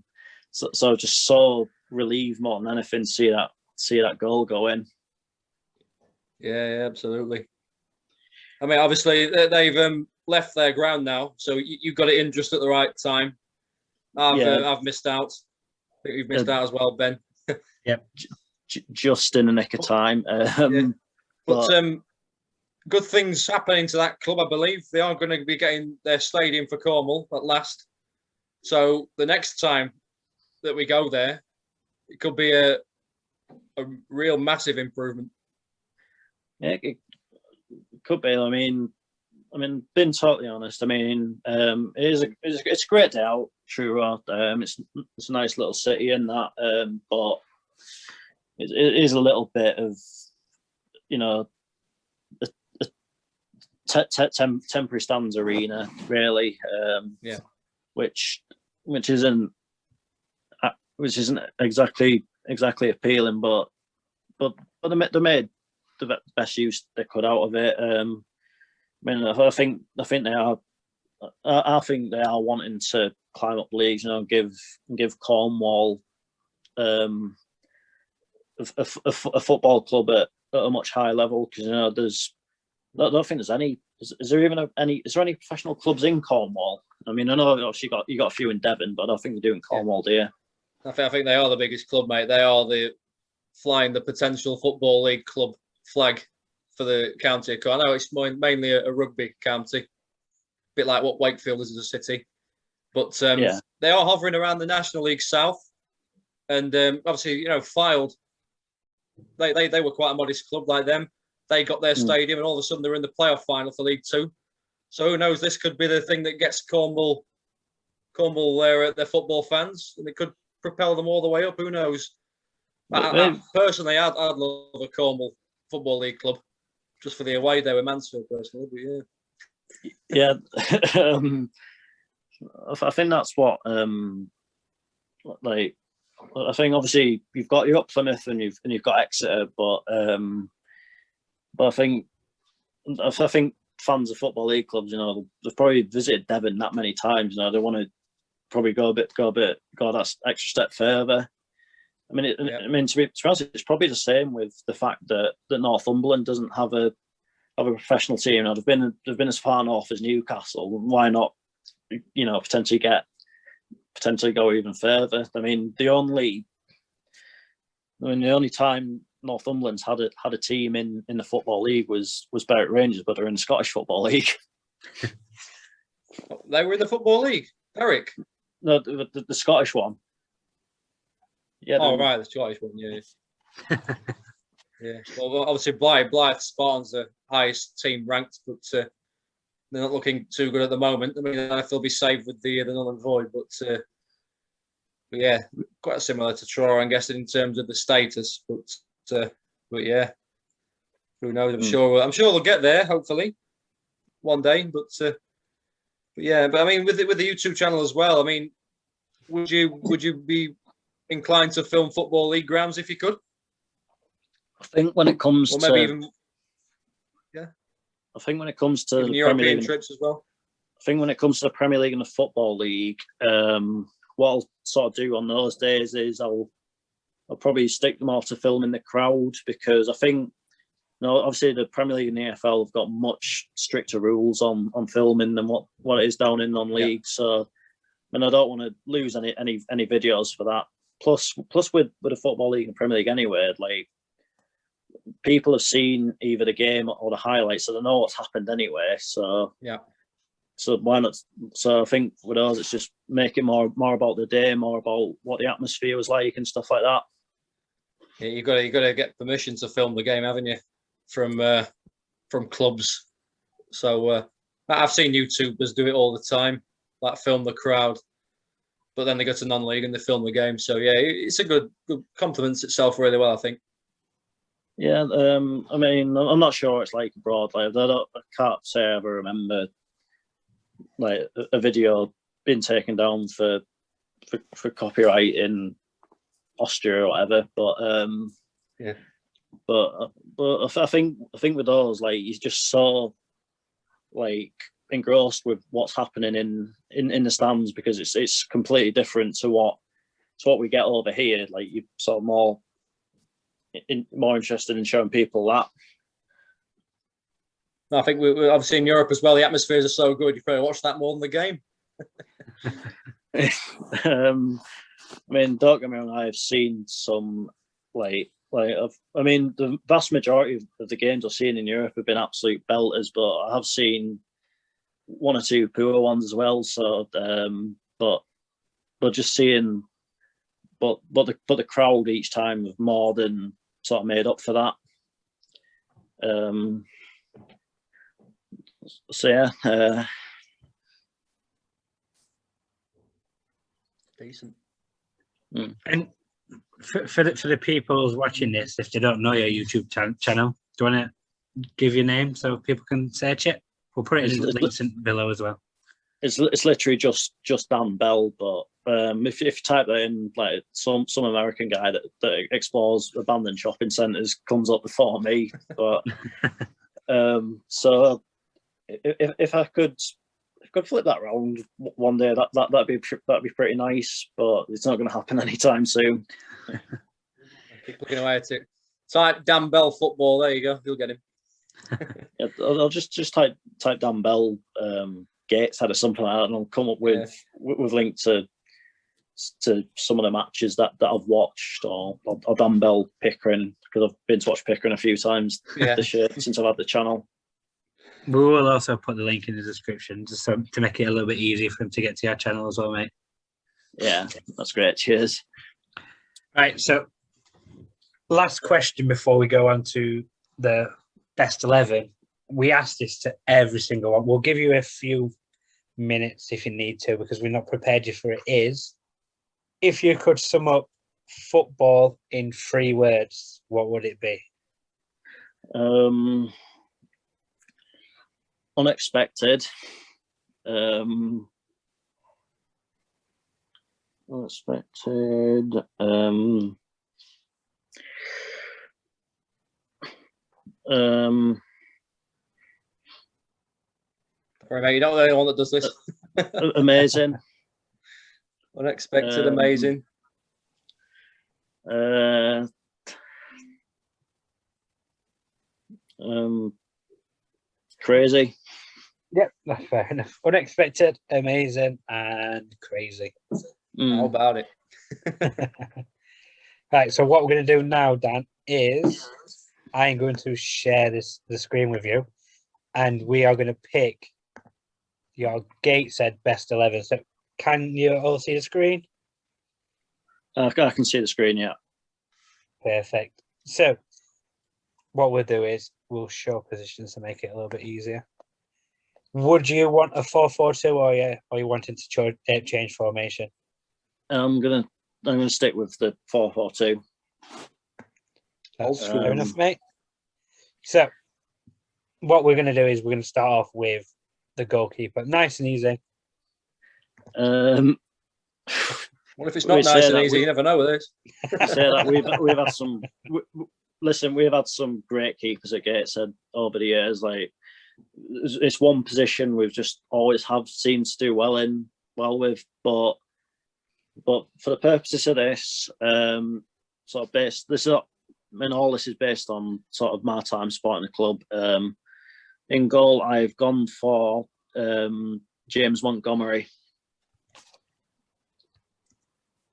So just so relieved more than anything to see that goal go in. Yeah, absolutely. I mean, obviously they've left their ground now, so you got it in just at the right time. I've missed out. I think you've missed out as well, Ben. Yep, just in the nick of time. But good things happening to that club, I believe. They are going to be getting their stadium for Cornwall at last. So the next time that we go there, it could be a real massive improvement. Yeah, it could be. I mean, being totally honest, it's a great day out, Truro. It's a nice little city in that, but it is a little bit of, temporary stands arena, really. Which isn't exactly appealing, but they made the best use they could out of it. I think they are. I think they are wanting to climb up leagues, give Cornwall a football club at a much higher level, because I don't think there's any. Is there any professional clubs in Cornwall? I mean, I know obviously you got a few in Devon, but I don't think they do in Cornwall, do you? I think they are the biggest club, mate. They are flying the potential Football League club flag for the county. I know it's mainly a rugby county, a bit like what Wakefield is as a city, but they are hovering around the National League South, and obviously Fylde. They were quite a modest club like them. They got their stadium, and all of a sudden they're in the playoff final for League Two. So who knows? This could be the thing that gets Cornwall their football fans, and it could propel them all the way up. Who knows? Personally, I'd love a Cornwall Football League club just for the away day with Mansfield, personally. But yeah. I think that's what I think obviously you've got Plymouth and you've got Exeter, but I think fans of Football League clubs, they've probably visited Devon that many times. They want to probably go that extra step further. I mean, to be honest, it's probably the same with the fact that Northumberland doesn't have a professional team. They've been as far north as Newcastle. Why not? Potentially go even further. I mean, the only time Northumberland's had a team in the Football League was Berwick Rangers, but they're in the Scottish Football League. They were in the Football League, Berwick. No, the Scottish one. Yeah. Right, the Scottish one. Yeah. Yeah. Well, obviously, Blythe Spartans are the highest team ranked, but they're not looking too good at the moment. I mean, I don't know if they'll be saved with the null and void, but yeah, quite similar to Truro, I'm guessing, in terms of the status. But yeah, who knows? I'm sure they'll get there, hopefully, one day. But yeah, but I mean, with the YouTube channel as well. I mean, would you be inclined to film Football League grounds if you could? I think when it comes to even, yeah. I think when it comes to the European League trips as well. I think when it comes to the Premier League and the Football League, what I'll sort of do on those days is I'll I'll probably stick them off to filming the crowd, because I think, obviously the Premier League and the EFL have got much stricter rules on filming than what it is down in non-league. So, I don't want to lose any videos for that. Plus with the Football League and Premier League anyway, like, people have seen either the game or the highlights, so they know what's happened anyway. So so why not? So I think with us, it's just make it more about the day, more about what the atmosphere was like and stuff like that. Yeah, you got to get permission to film the game, haven't you? From clubs. So I've seen YouTubers do it all the time, like film the crowd, but then they go to non-league and they film the game. So yeah, it's a good complements itself really well, I think. Yeah, I mean, I'm not sure it's like abroad. Like, I can't say I ever remember like a video being taken down for copyright in Austria or whatever. But yeah. But I think with those, like, he's just so like engrossed with what's happening in the stands, because it's completely different to what we get over here. Like, you sort of more interested in showing people that. I think we're obviously in Europe as well. The atmospheres are so good. You probably watch that more than the game. I mean, don't get me wrong. I've seen some the vast majority of the games I've seen in Europe have been absolute belters, but I have seen one or two poor ones as well. So, but just seeing, but the crowd each time have more than sort of made up for that. So yeah, decent. And for the people who's watching this, if they don't know your YouTube channel, do you want to give your name so people can search it? We'll put it in the links below as well. It's literally just Dan Bell, but if you type that in, like, some American guy that explores abandoned shopping centres comes up before me. But so if I could flip that around one day, that'd be pretty nice, but it's not going to happen anytime soon. Keep looking away at it. Type Dan Bell football. There you go. You'll get him. Yeah, I'll just type Dan Bell Gateshead or something like that, and I'll come up with link to some of the matches that I've watched, or Dan Bell Pickering, because I've been to watch Pickering a few times this year since I've had the channel. We will also put the link in the description just to make it a little bit easier for them to get to our channel as well, mate. Yeah, that's great. Cheers. Right, so last question before we go on to the best 11. We asked this to every single one. We'll give you a few minutes if you need to, because we're not prepared you for it. Is, if you could sum up football in 3 words, what would it be? Unexpected. Unexpected. Sorry, mate, you're not the only one that does this. Amazing. Unexpected, amazing. Crazy. Yep, that's fair enough. Unexpected, amazing, and crazy. How about it? Right, so what we're going to do now, Dan, is I'm going to share the screen with you, and we are going to pick your Gateshead best 11. So can you all see the screen? I can see the screen, yeah. Perfect. So what we'll do is we'll show positions to make it a little bit easier. Would you want a 4-4-2, or are you wanting to change formation? I'm gonna stick with the 4-4-2. That's fair enough, mate. So what we're going to do is we're going to start off with the goalkeeper. Nice and easy. What if it's not nice and easy? You never know with this. Say that we've had some. Listen, we've had some great keepers at Gateshead over the years. Like, it's one position we've just always have seemed to do well with, but for the purposes of this, sort of based. All this is based on sort of my time supporting the club. In goal, I've gone for James Montgomery.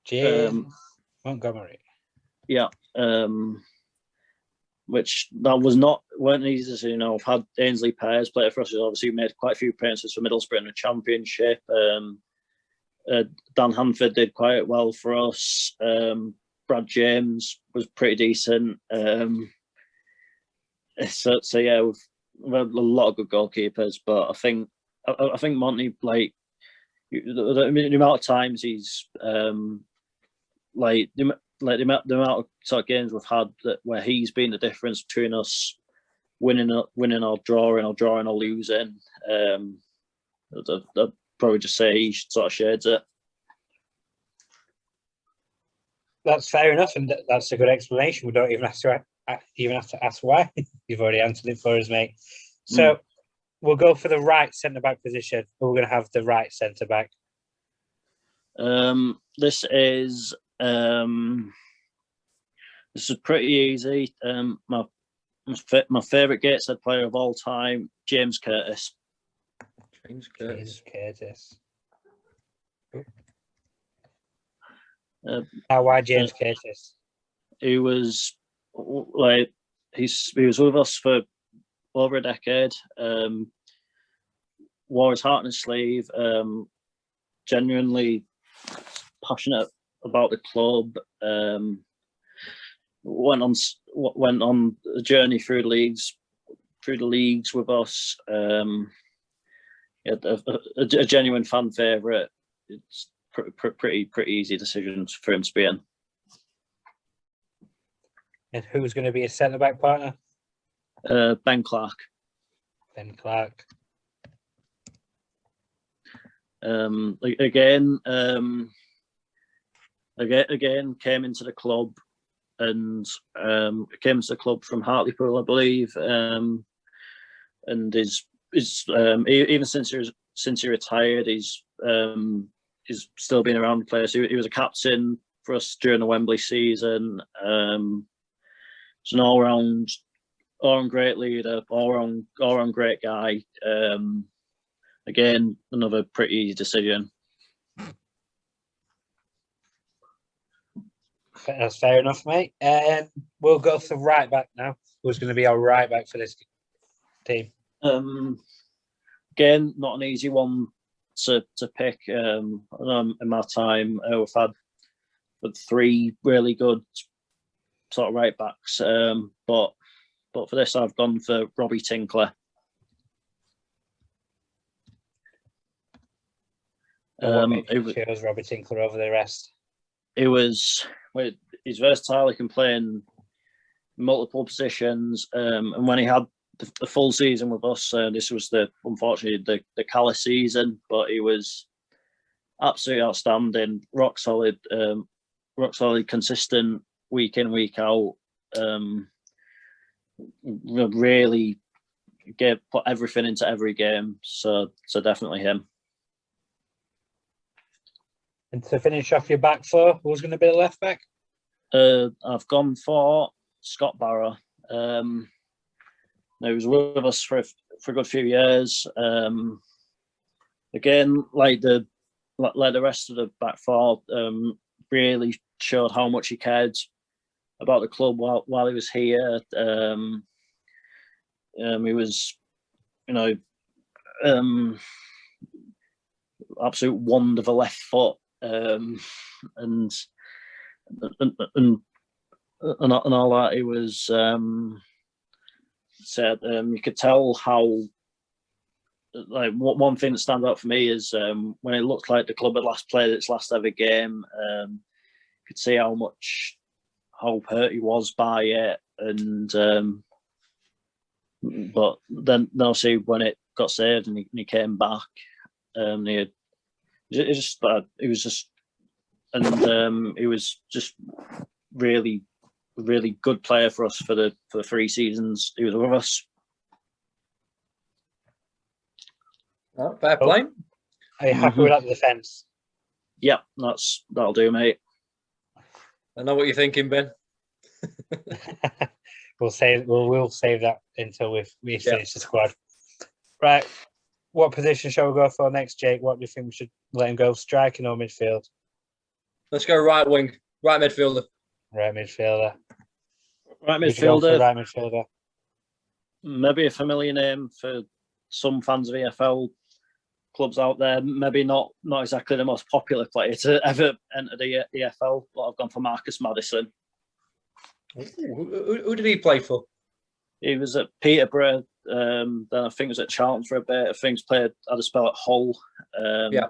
James Montgomery. Yeah. Which that weren't easy to, I've had Ainsley Pears play for us, who's obviously made quite a few appearances for Middlesbrough in the Championship. Dan Hanford did quite well for us. Brad James was pretty decent. So yeah, we've had a lot of good goalkeepers, but I think Monty, like, the amount of times he's the amount of sort of games we've had where he's been the difference between us winning or drawing or losing. I'd probably just say he sort of shades it. That's fair enough, and that's a good explanation. We don't even have to ask why. You've already answered it for us, mate. So we'll go for the right centre back position. We're going to have the right centre back. This is pretty easy. My favourite Gateshead player of all time, James Curtis. James Curtis. Now, why James Curtis? He was he was with us for over a decade. Wore his heart on his sleeve. Genuinely passionate about the club. Went on a journey through the leagues with us. A genuine fan favourite. It's pretty easy decision for him to be in. And who's going to be a centre back partner? Ben Clark. Ben Clark. Again, came into the club and came to the club from Hartlepool, I believe, and is even since he retired, he's still been around the place. He was a captain for us during the Wembley season. He's an all-round great leader, all-round great guy. Again, another pretty easy decision. That's fair enough, mate. And we'll go for right back now. Who's going to be our right back for this team? Again, not an easy one to pick. In my time, we've had three really good sort of right backs. But for this, I've gone for Robbie Tinkler. Chose Robbie Tinkler over the rest. He's versatile. He can play in multiple positions. And when he had the full season with us, this was unfortunately the Calais season, but he was absolutely outstanding, rock solid, consistent week in, week out. Really put everything into every game. So definitely him. And to finish off your back four, who's going to be the left back? I've gone for Scott Barrow. He was with us for a good few years. Again, like the rest of the back four, really showed how much he cared about the club while he was here. He was, absolute wonder of a left foot. And all that. He was said. You could tell how. Like one thing that stands out for me is when it looked like the club had last played its last ever game. You could see how hurt he was by it, and but then obviously when it got saved and he came back, he was just really, really good player for us for the 3 seasons he was with us. Oh, fair play. Are you happy with that defence? Yep, that'll do, mate. I know what you're thinking, Ben. We'll save that until we finish the squad. Right. What position shall we go for next, Jake? What do you think we should let him go? Striking or midfield? Let's go right wing, right midfielder. Right midfielder. Right Would you go for midfielder. right midfielder. Maybe a familiar name for some fans of EFL clubs out there. Maybe not exactly the most popular player to ever enter the EFL, but I've gone for Marcus Maddison. Who did he play for? He was at Peterborough. Then I think he was at Charlton for a bit. I think he had a spell at Hull. Yeah.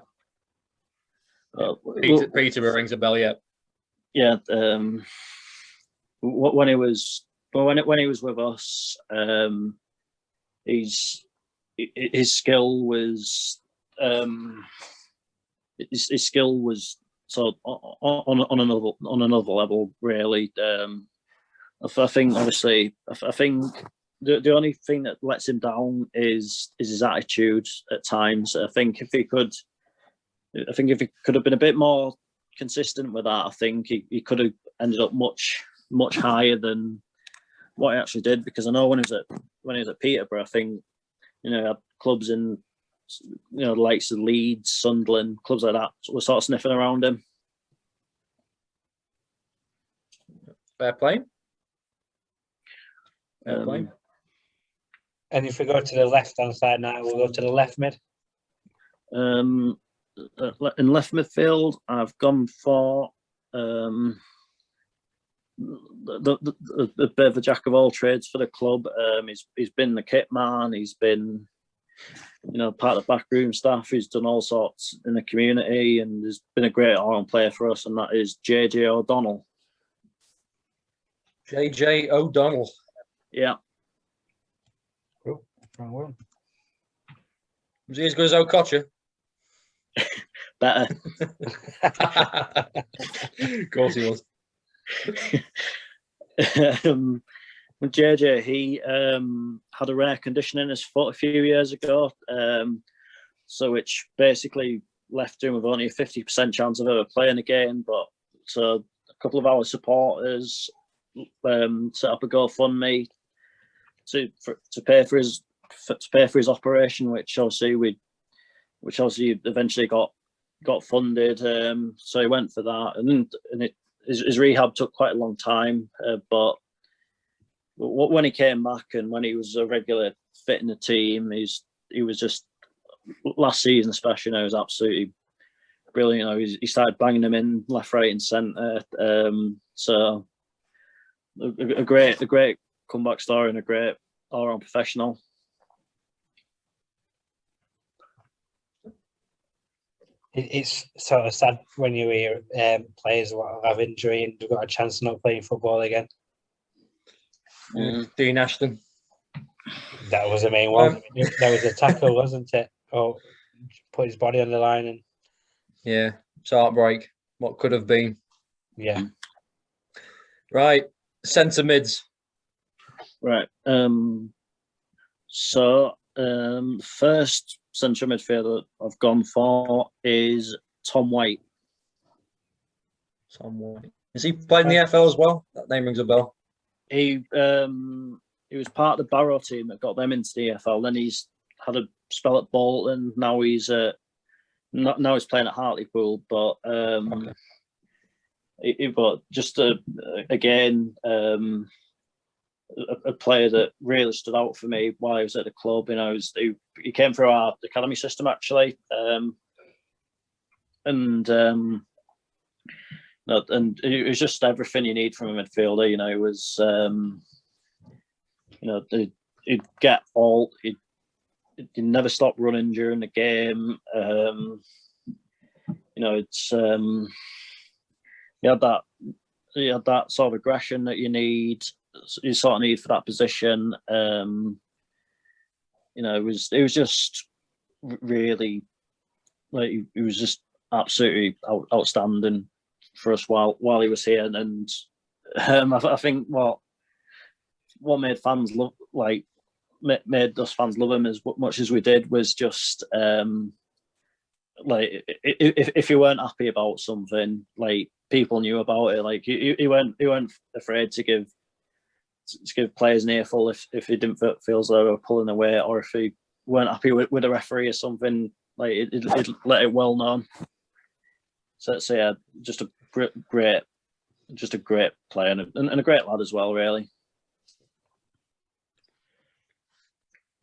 Peterborough rings a bell. Yeah. Yeah. When he was with us, his skill was his skill was sort of on another level, really. I think obviously, I think the only thing that lets him down is his attitude at times. I think if he could have been a bit more consistent with that, I think he could have ended up much higher than what he actually did. Because I know when he was at Peterborough, I think he had clubs in the likes of Leeds, Sunderland, clubs like that were sort of sniffing around him. Fair play. And if we go to the left-hand side now, we'll go to the left mid. In left midfield, I've gone for the bit of a jack of all trades for the club. He's been the kit man. He's been, part of the backroom staff. He's done all sorts in the community, and has been a great all-round player for us. And that is JJ O'Donnell. JJ O'Donnell. Yeah. Cool. Wrong one. Was he as good as Okocha? Better. Of course he was. With JJ, he had a rare condition in his foot a few years ago, so which basically left him with only a 50% chance of ever playing again. But so a couple of our supporters set up a GoFundMe to pay for his operation, which obviously eventually got funded. So he went for that, and his rehab took quite a long time. But when he came back and when he was a regular fit in the team, he was just, last season especially, he was absolutely brilliant. He started banging them in left, right, and centre. So a great comeback story and a great all-round professional. It's sort of sad when you hear players have injury and they've got a chance of not playing football again. Dean Ashton. That was the main one. That was a tackle, wasn't it? Oh, put his body on the line and. Yeah, it's heartbreak. What could have been. Yeah. Right, centre mids. Right. So first central midfielder I've gone for is Tom White. Tom White. Has he played in the FL as well? That name rings a bell. He was part of the Barrow team that got them into the EFL. Then he's had a spell at Bolton. Now he's playing at Hartlepool. But Okay. but just again, a player that really stood out for me while I was at the club. He came through our academy system actually, and it was just everything you need from a midfielder. It was he'd get all, he'd never stop running during the game. He had that sort of aggression that you sort of need for that position. It was just really, like, he was just absolutely outstanding for us while he was here. And I think what made fans made us fans love him as much as we did was just if you weren't happy about something, like, people knew about it. Like he weren't afraid to give players an earful if he didn't feel as though they were pulling away, or if he weren't happy with a referee or something. Like it let it well known. So yeah, just a great player and a great lad as well, really.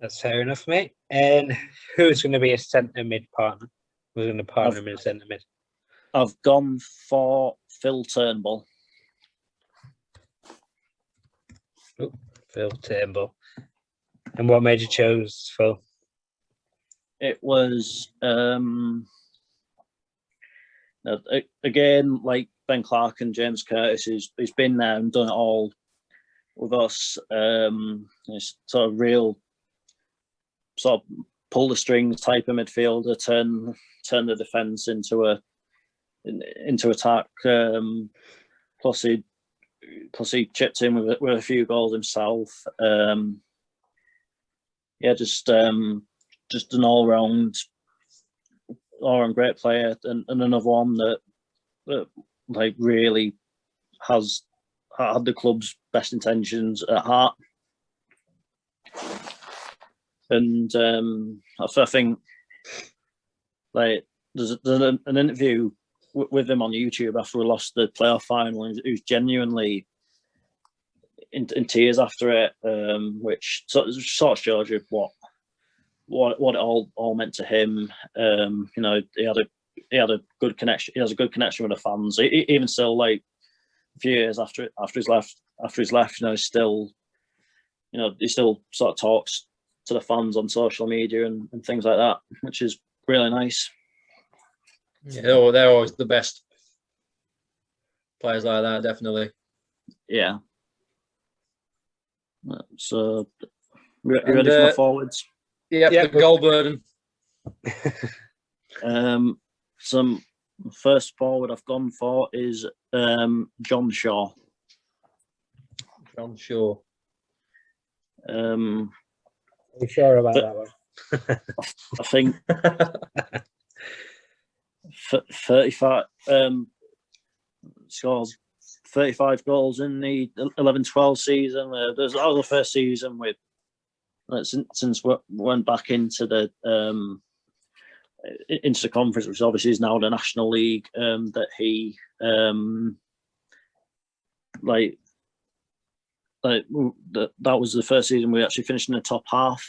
That's fair enough, mate. And who's going to be a centre mid partner? Who's going to partner him in centre mid? I've gone for Phil Turnbull. Oh, Phil Turnbull. And what made you choose Phil? It was again, like Ben Clark and James Curtis, he's been there and done it all with us. It's sort of real, sort of pull the strings type of midfielder, turn the defence into attack. Plus he chipped in with a few goals himself. Just an all round great player, and another one that like really has had the club's best intentions at heart. And I think like there's an interview with him on YouTube after we lost the playoff final, and he was genuinely in tears after it, which sort of shows you what it all meant to him. You know, he had a good connection. He has a good connection with the fans. Even still, like a few years after he's left, you know, he still sort of talks to the fans on social media and things like that, which is really nice. Yeah, they're always the best players like that, definitely. Yeah. So, you ready for my forwards? Yeah, the goal burden. Some first forward I've gone for is John Shaw. John Shaw. Are you sure about that one? I think 35 scores 35 goals in the 11-12 season. That was the first season with since we went back into the conference, which obviously is now the National League. That he that was the first season we actually finished in the top half.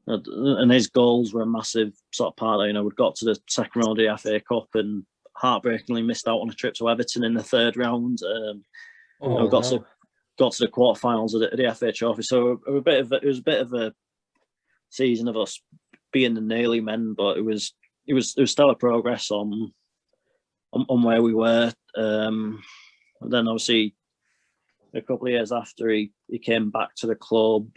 And his goals were a massive sort of part. You know, we got to the second round of the FA Cup and heartbreakingly missed out on a trip to Everton in the third round. We got to the quarterfinals of the FA Trophy. So it was a bit of a season of us being the nearly men, but it was stellar progress on where we were. And then obviously a couple of years after he came back to the club.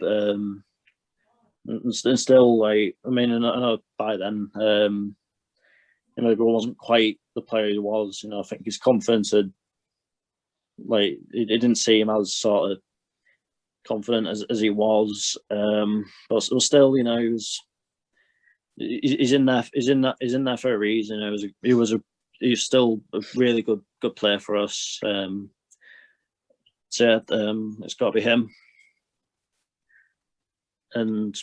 And still, like, I mean, I know by then, you know, he wasn't quite the player he was. You know, I think his confidence had, like, it didn't seem as sort of confident as he was. But still, you know, he's in there for a reason. You know, he was still a really good player for us. So yeah, it's got to be him. And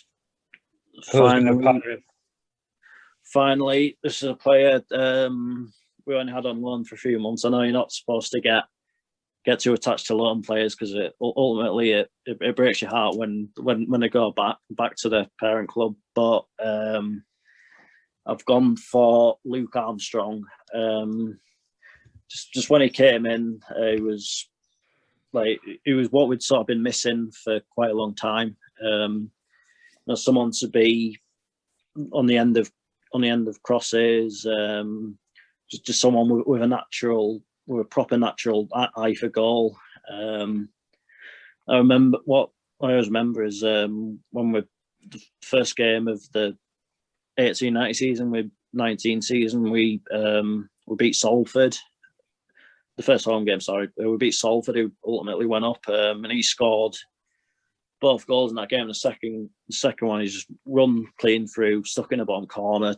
finally, this is a player we only had on loan for a few months. I know you're not supposed to get too attached to loan players because ultimately it breaks your heart when they go back to their parent club. But I've gone for Luke Armstrong. Just when he came in, it was what we'd sort of been missing for quite a long time. You know, someone to be on the end of crosses, just someone with a proper natural eye for goal. I remember what I always remember is when the first game of the 18-19 season, with 19 season, we beat Salford. The first home game, we beat Salford, who ultimately went up, and he scored both goals in that game. The second one, he just run clean through, stuck in the bottom corner.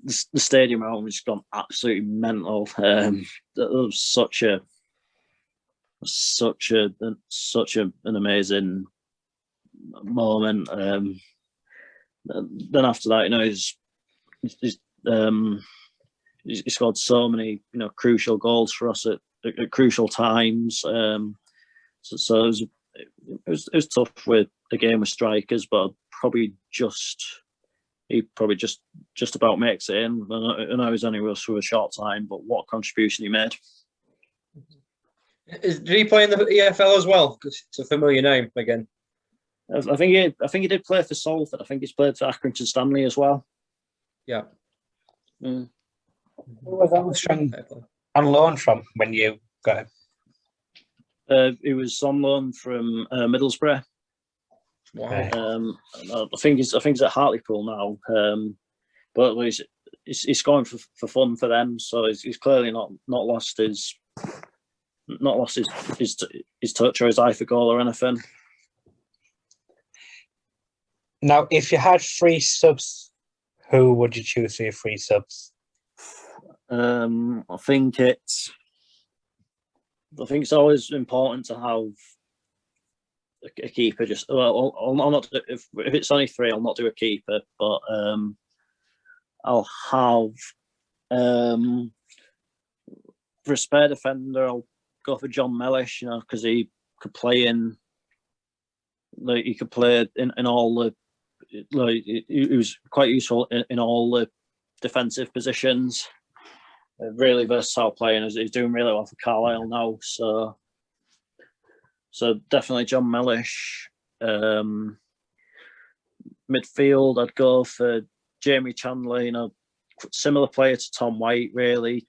the stadium around has gone absolutely mental. That was such an amazing moment. Then after that, he scored so many crucial goals for us at crucial times. So it was tough with the game with strikers, but he probably just about makes it in. I know he's only with us for a short time, but what contribution he made. Did he play in the EFL as well? Because it's a familiar name again. I think he did play for Salford. I think he's played for Accrington Stanley as well. Yeah. Mm. Who was Armstrong on loan from when you got him? He was on loan from Middlesbrough. Wow. I think he's at Hartlepool now. But he's going for fun for them. So he's clearly not lost his touch or his eye for goal or anything. Now, if you had 3 subs, who would you choose for your 3 subs? I think it's always important to have a keeper. I'll not if it's only 3, I'll not do a keeper, but I'll have for a spare defender. I'll go for John Mellish, because he could play in all the. He was quite useful in all the defensive positions. A really versatile player, and he's doing really well for Carlisle now. So definitely John Mellish. Midfield, I'd go for Jamie Chandler. Similar player to Tom White, really.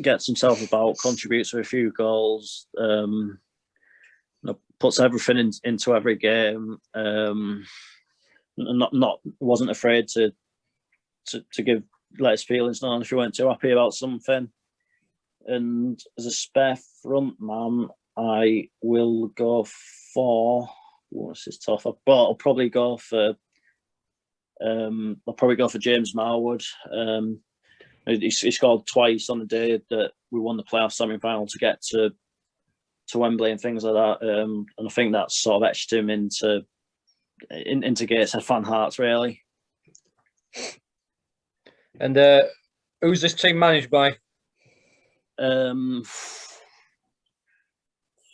Gets himself about, contributes with a few goals. Puts everything into every game. Wasn't afraid to let his feelings known if he weren't too happy about something. And as a spare front man, I will go for. This is tough. I'll probably go for James Marwood. He scored twice on the day that we won the playoff semi-final to get to Wembley and things like that. And I think that sort of etched him into Gateshead fan hearts, really. And who's this team managed by? I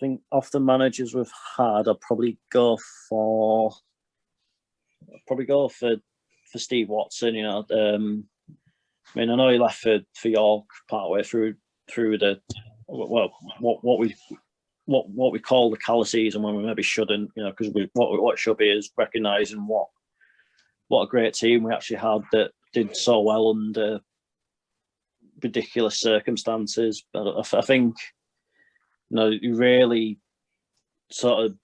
think off the managers we've had, I'd probably go for Steve Watson. I know he left for York partway through the what we call the colour season when we maybe shouldn't, because what should be is recognising what a great team we actually had that did so well under ridiculous circumstances. But I think you really sort of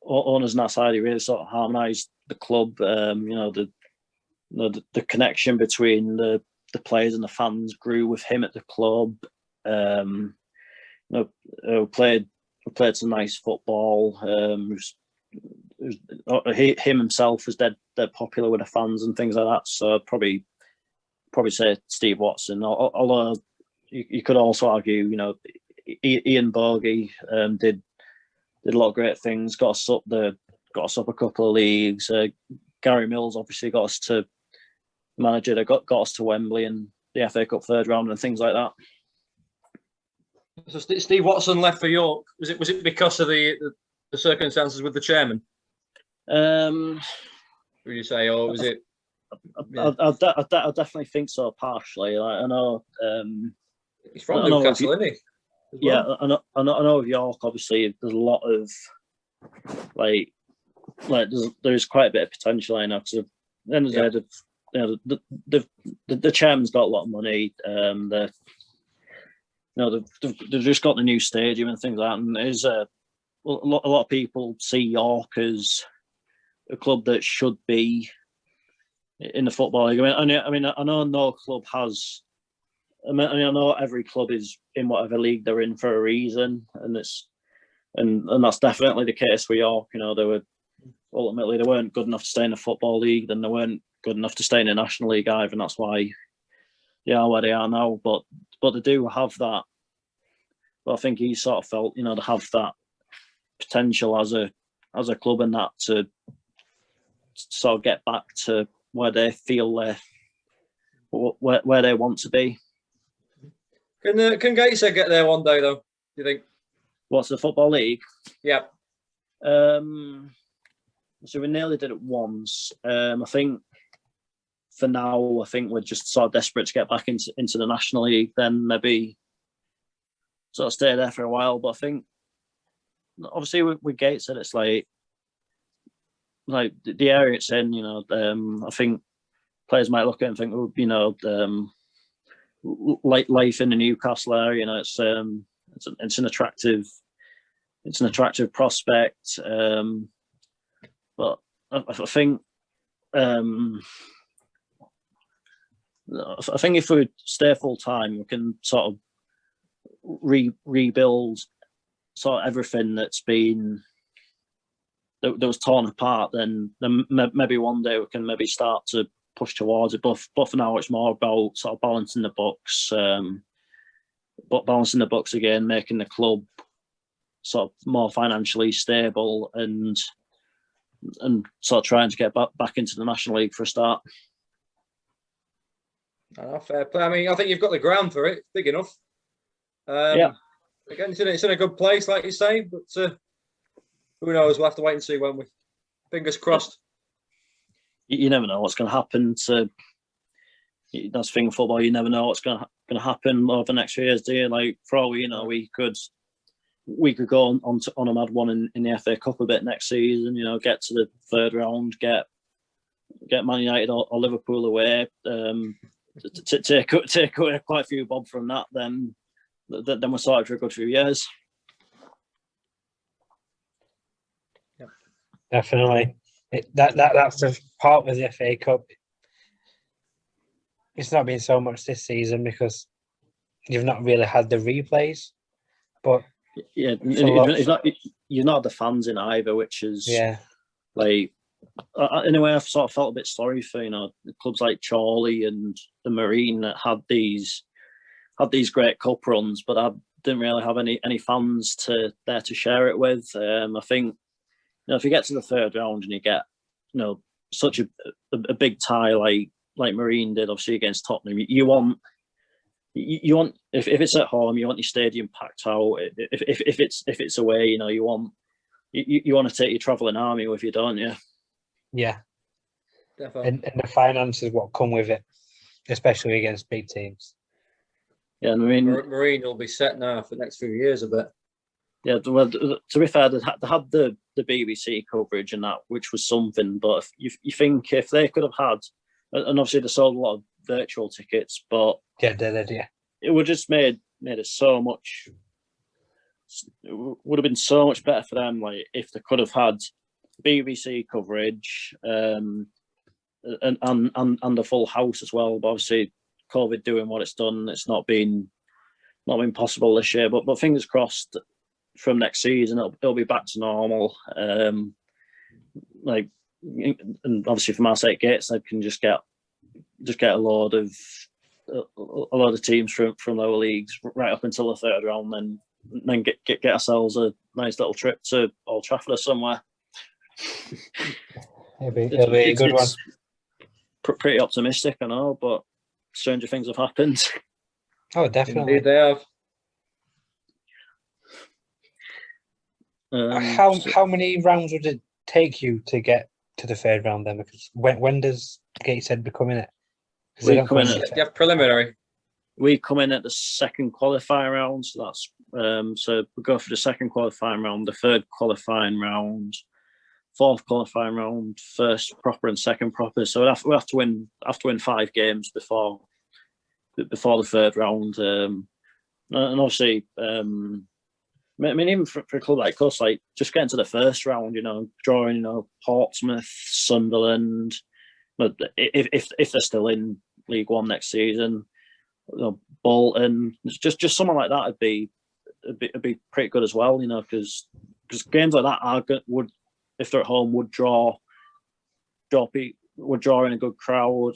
owners on that side, he really sort of harmonised the club. The connection between the players and the fans grew with him at the club. Played some nice football. Him himself was dead popular with the fans and things like that. So I'd probably say Steve Watson. Although you could also argue, Ian Bogie did a lot of great things. Got us up a couple of leagues. Gary Mills obviously got us to manager that got us to Wembley and the FA Cup third round and things like that. So Steve Watson left for York. Was it because of the circumstances with the chairman? Would you say, or was it? I definitely think so, partially. I know. He's from Newcastle, isn't he? Yeah, I know of York. Obviously, there's a lot of there's quite a bit of potential in it. Because at the end of the day, the chairman's got a lot of money. They've just got the new stadium and things like that. And there's a lot of people see York as a club that should be in the Football League. I know no club has. I know every club is in whatever league they're in for a reason, and that's definitely the case with York. They were ultimately they weren't good enough to stay in the Football League, then they weren't good enough to stay in the National League either, and that's why they are where they are now. But they do have that. But I think he sort of felt, they have that potential as a club, and that to sort of get back to where they feel where they want to be. Can Gateshead get there one day though? Do you think? What's the Football League? Yeah. So we nearly did it once. I think for now, we're just sort of desperate to get back into the National League. Then maybe sort of stay there for a while. But I think obviously with Gateshead, it's like the area it's in. I think players might look at it and think, like life in the Newcastle area. It's an attractive prospect. But I think if we stay full time, we can sort of rebuild sort of everything that was torn apart. Then maybe one day we can maybe start to push towards it. But for now, it's more about sort of balancing the books, again, making the club sort of more financially stable, and sort of trying to get back into the National League for a start. Fair play. I mean, I think you've got the ground for it. It's big enough. Yeah. Again, it's in a good place, like you say, but who knows? We'll have to wait and see, won't we? Fingers crossed. You never know what's going to happen. That's the thing in football. You never know what's going to happen over the next few years, do you? Like, for all we know, we could go on a mad one in the FA Cup a bit next season. Get to the third round, get Man United or Liverpool away. Take away quite a few bob from that, then we're sorted for a good few years. Yeah, definitely. That's the part with the FA Cup. It's not been so much this season because you've not really had the replays, but yeah, you've not had the fans in either, which is like. In a way, I've sort of felt a bit sorry for clubs like Chorley and the Marine that had these great cup runs, but I didn't really have any fans there to share it with. I think if you get to the third round and you get such a big tie like Marine did, obviously against Tottenham, you want if it's at home, you want your stadium packed out. If it's away, you want to take your travelling army with you, don't you? Yeah, definitely. And the finances what come with it, especially against big teams. Yeah, I mean, Marine will be set now for the next few years a bit. Yeah, well, to be fair, they had the BBC coverage and that, which was something. But you think if they could have had, and obviously they sold a lot of virtual tickets, but they did. It would just made it so much. It would have been so much better for them, like if they could have had BBC coverage and the full house as well. But obviously, COVID doing what it's done, it's not been possible this year. But fingers crossed, from next season it'll be back to normal. And obviously for my sake, Gateshead can just get a load of teams from lower leagues right up until the third round, then get ourselves a nice little trip to Old Trafford or somewhere. It'll be a good one. Pretty optimistic, I know, but stranger things have happened. Oh, definitely. Indeed, they have. How many rounds would it take you to get to the third round then? Because when does Gateshead become in it? You have preliminary. We come in at the second qualifying round, so that's so we go for the second qualifying round, the third qualifying round, fourth qualifying round, first proper and second proper. So we have to win 5 games before the third round, and obviously, I mean, even for a club like us, like just getting to the first round, drawing, Portsmouth, Sunderland, but if they're still in League One next season, Bolton, just someone like that would be pretty good as well, because games like that would if they're at home, would draw in a good crowd.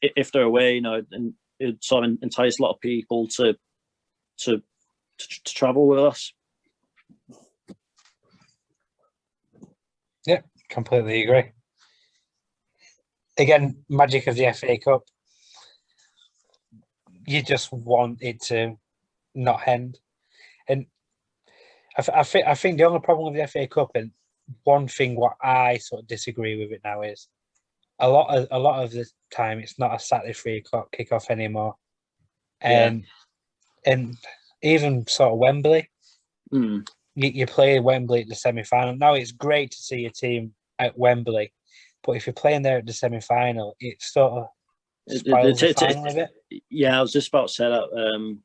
If they're away, and it sort of entice a lot of people to travel with us. Yeah, completely agree. Again, magic of the FA Cup. You just want it to not end, and I think the only problem with the FA Cup, and one thing what I sort of disagree with it now, is a lot of the time it's not a Saturday 3 o'clock kickoff anymore, and even sort of Wembley, you play Wembley at the semi-final. Now it's great to see a team at Wembley, but if you're playing there at the semi-final, it sort of spoils the final a bit. Yeah, I was just about to say that.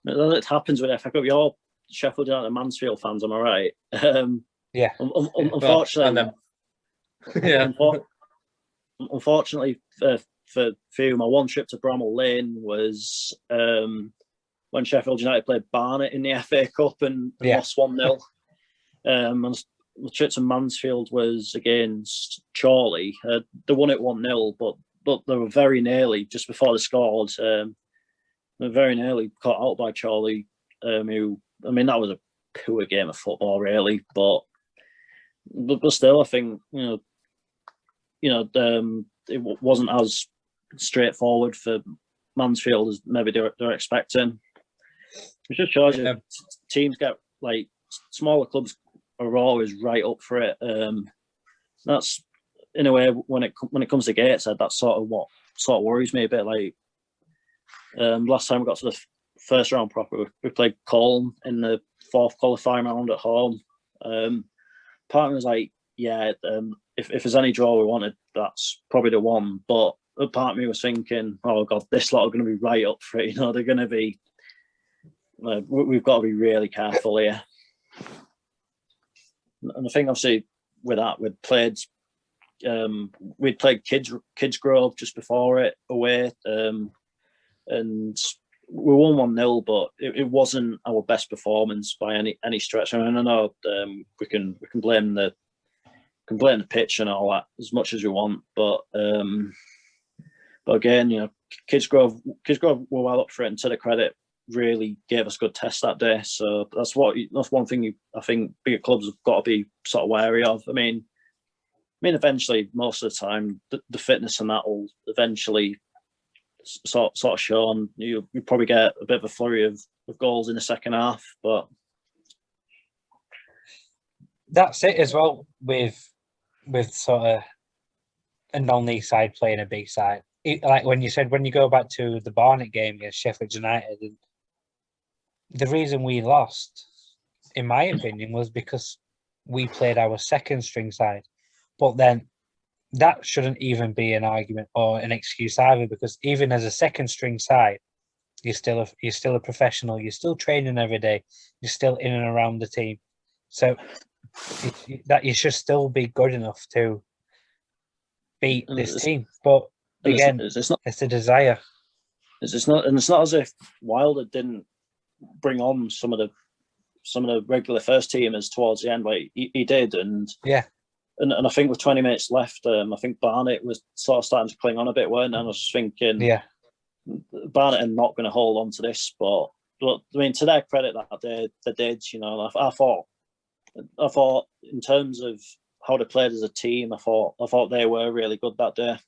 It happens with FA Cup. You're Sheffield United and Mansfield fans, am I right? Yeah. Unfortunately, unfortunately for you, my one trip to Bramall Lane was when Sheffield United played Barnet in the FA Cup and lost 1-0. And the trip to Mansfield was against Chorley. They won it 1-0, but they were very nearly, just before they scored, they were very nearly caught out by Chorley, who, I mean, that was a poor game of football, really. But still, I think, it wasn't as straightforward for Mansfield as maybe they're expecting. It just shows you teams get, like, smaller clubs are always right up for it. That's, in a way, when it comes to Gateshead, that's sort of what sort of worries me a bit. Like, last time we got to the first round proper, we played Colne in the fourth qualifying round at home. Part of me was like, if there's any draw we wanted, that's probably the one. But a part of me was thinking, oh God, this lot are going to be right up for it. They're going to be. We've got to be really careful here. And I think obviously with that, we'd played Kids Grove just before it away, and we won 1-0, but it wasn't our best performance by any stretch. I mean, I know we can blame the pitch and all that as much as we want, but again, Kids Grove were well up for it, and to the credit, really gave us good tests that day. So that's one thing I think bigger clubs have got to be sort of wary of. I mean, eventually, most of the time, the fitness and that will eventually sort of show, and you probably get a bit of a flurry of goals in the second half. But that's it as well with sort of a non-league side playing a big side. Like when you said, when you go back to the Barnet game against Sheffield United, and the reason we lost, in my opinion, was because we played our second string side. But then that shouldn't even be an argument or an excuse either, because even as a second string side, you're still a professional. You're still training every day. You're still in and around the team. So that you should still be good enough to beat this team. But again, it's a desire. It's not as if Wilder didn't bring on some of the regular first teamers towards the end. Like he did, and I think with 20 minutes left, I think Barnet was sort of starting to cling on a bit, weren't they? And I was just thinking, Barnet are not going to hold on to this spot. But I mean, to their credit, that they did. I thought in terms of how they played as a team, I thought they were really good that day.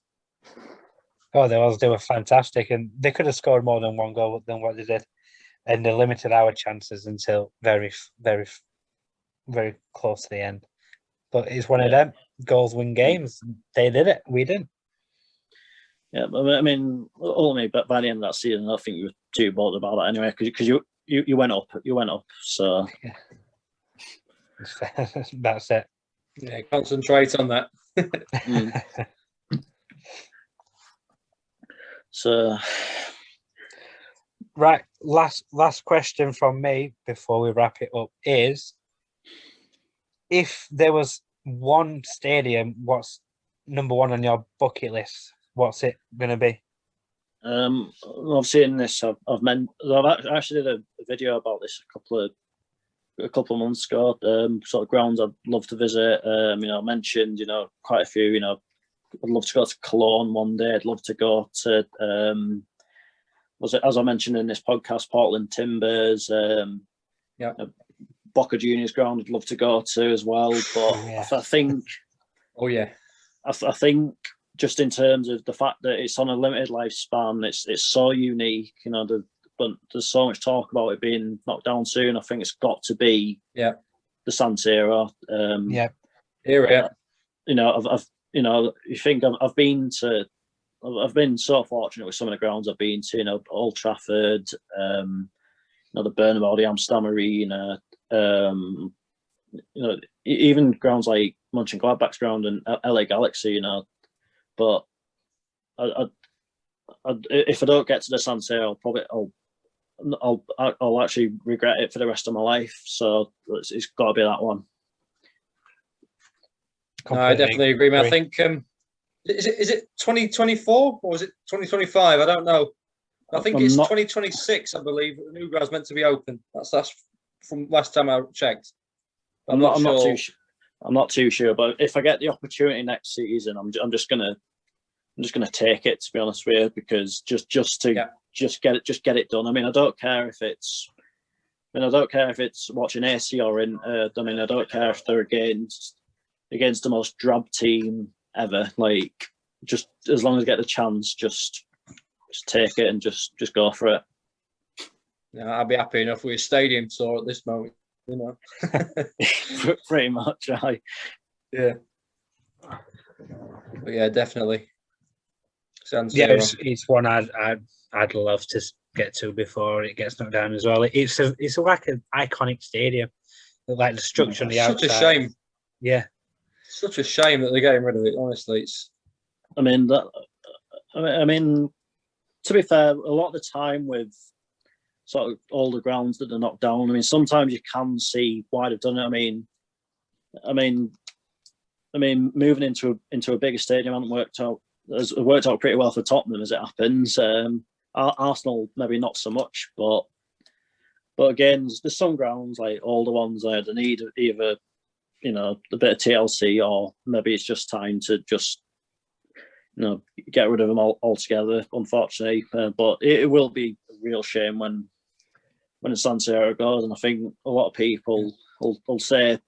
Oh, they were fantastic, and they could have scored more than one goal than what they did, and they limited our chances until very, very, very close to the end. But it's one of them. Goals win games. They did it. We didn't. Yeah, I mean, ultimately, but by the end of that season, I think you were too bothered about that anyway, because you went up. You went up. So that's it. Yeah, concentrate on that. So, right, last question from me before we wrap it up is, if there was one stadium, what's number one on your bucket list? What's it going to be? I've seen this. I've actually did a video about this a a couple of months ago. Sort of grounds I'd love to visit. I mentioned quite a few. I'd love to go to Cologne one day. I'd love to go to was it, as I mentioned in this podcast, Portland Timbers. Boca Juniors ground I'd love to go to as well. But I think, I think just in terms of the fact that it's on a limited lifespan, it's so unique. But there's so much talk about it being knocked down soon. I think it's got to be the San Siro. I've been so fortunate with some of the grounds I've been to. Old Trafford, the Bernabeu, the Amsterdam Arena. Even grounds like Mönchengladbach's ground and LA Galaxy. But if I don't get to the San Siro, I'll actually regret it for the rest of my life. So it's got to be that one. No, I definitely agree. I think is it 2024 or is it 2025? I don't know. I think it's 2026. I believe the new ground's meant to be open. That's from last time I checked. I'm not too sure, but if I get the opportunity next season, I'm just gonna take it, to be honest with you, because just get it done. I mean, I don't care if it's watching AC or Inter. I mean, I don't care if they're against the most drab team ever. Like, just as long as I get the chance, just take it and just go for it. Yeah, I'd be happy enough with a stadium tour at this moment. Pretty much, yeah. But yeah, definitely. It's one I'd love to get to before it gets knocked down as well. It's like an iconic stadium, like the structure on the outside. Such a shame. Yeah, such a shame that they're getting rid of it. Honestly, it's. I mean, to be fair, a lot of the time with sort of all the grounds that are knocked down, I mean, sometimes you can see why they've done it. I mean, moving into a bigger stadium hasn't worked out. Has worked out pretty well for Tottenham as it happens. Arsenal maybe not so much, but again, there's some grounds like all the ones there that need either a bit of TLC or maybe it's just time to just get rid of them altogether. Unfortunately, but it will be a real shame when the San Siro goes, and I think a lot of people will say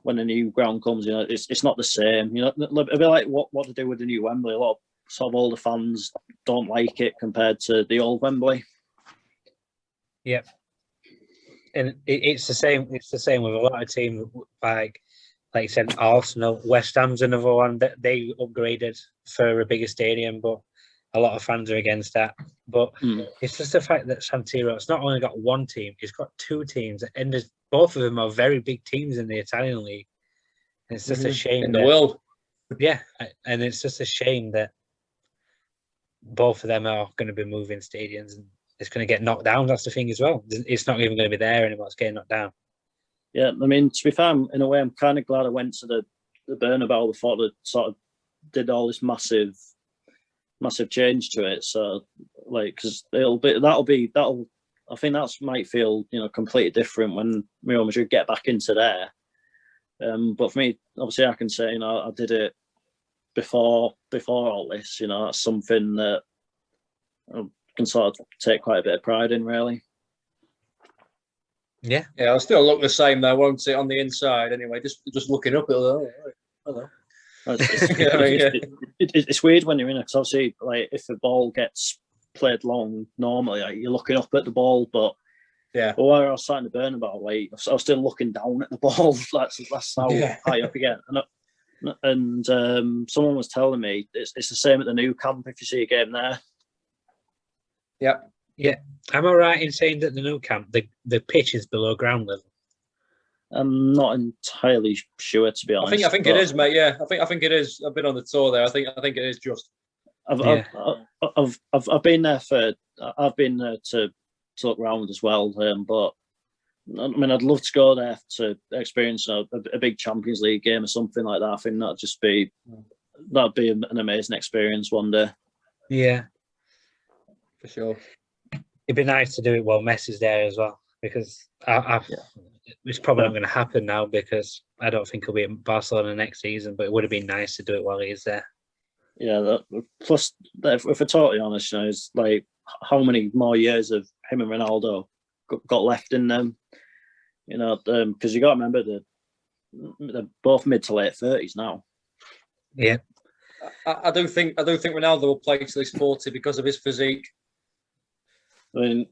when the new ground comes, it's not the same. A bit like what to do with the new Wembley. A lot of sort of older fans don't like it compared to the old Wembley. Yep, and it's the same. It's the same with a lot of teams. Like you said, Arsenal, West Ham's another one that they upgraded for a bigger stadium, but a lot of fans are against that. But it's just the fact that San Siro, it's not only got one team, it's got two teams, and both of them are very big teams in the Italian league. And it's just a shame in the world. Yeah, and it's just a shame that both of them are going to be moving stadiums, and it's going to get knocked down. That's the thing as well. It's not even going to be there anymore. It's getting knocked down. Yeah, I mean, to be fair, in a way, I'm kind of glad I went to the Bernabeu before they sort of did all this massive change to it. So, like, because I think that might feel completely different when Real Madrid get back into there. But for me, obviously, I can say I did it before all this. That's something that I can sort of take quite a bit of pride in, really. Yeah, I'll still look the same though, won't it, on the inside? Anyway, just looking up, hello. It's weird when you're in it, because obviously, like, if the ball gets played long, normally like, you're looking up at the ball, but while I was sat in the Bernabeu, like, I was still looking down at the ball. That's how high up you get. And someone was telling me it's the same at the new camp if you see a game there. Yeah. Am I right in saying that the new camp, the pitch is below ground level? I'm not entirely sure, to be honest. I think it is, mate. Yeah, I think it is. I've been on the tour there. I think it is just. I've been there to look round as well. But I mean, I'd love to go there to experience a big Champions League game or something like that. I think that'd be an amazing experience one day. Yeah, for sure. it'd be nice to do it while Messi's there as well, because it's probably not going to happen now because I don't think he'll be at Barcelona next season. But it would have been nice to do it while he's there. Yeah. Plus, if we're totally honest, it's like how many more years of him and Ronaldo got left in them? Because you got to remember they're both mid to late 30s now. Yeah. I do think Ronaldo will play till he's 40 because of his physique. I mean,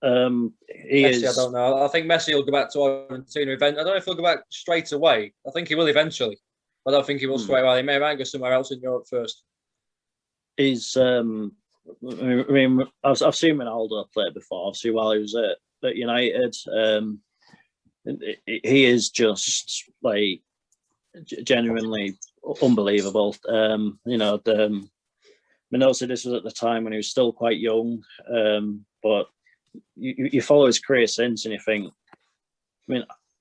Messi, I don't know. I think Messi will go back to Argentina. I don't know if he'll go back straight away. I think he will eventually. I don't think he will straight away. He might go somewhere else in Europe first. I've seen Ronaldo play before. Obviously, while he was at United, he is just like genuinely unbelievable. Obviously this was at the time when he was still quite young, but you follow his career since, and you think,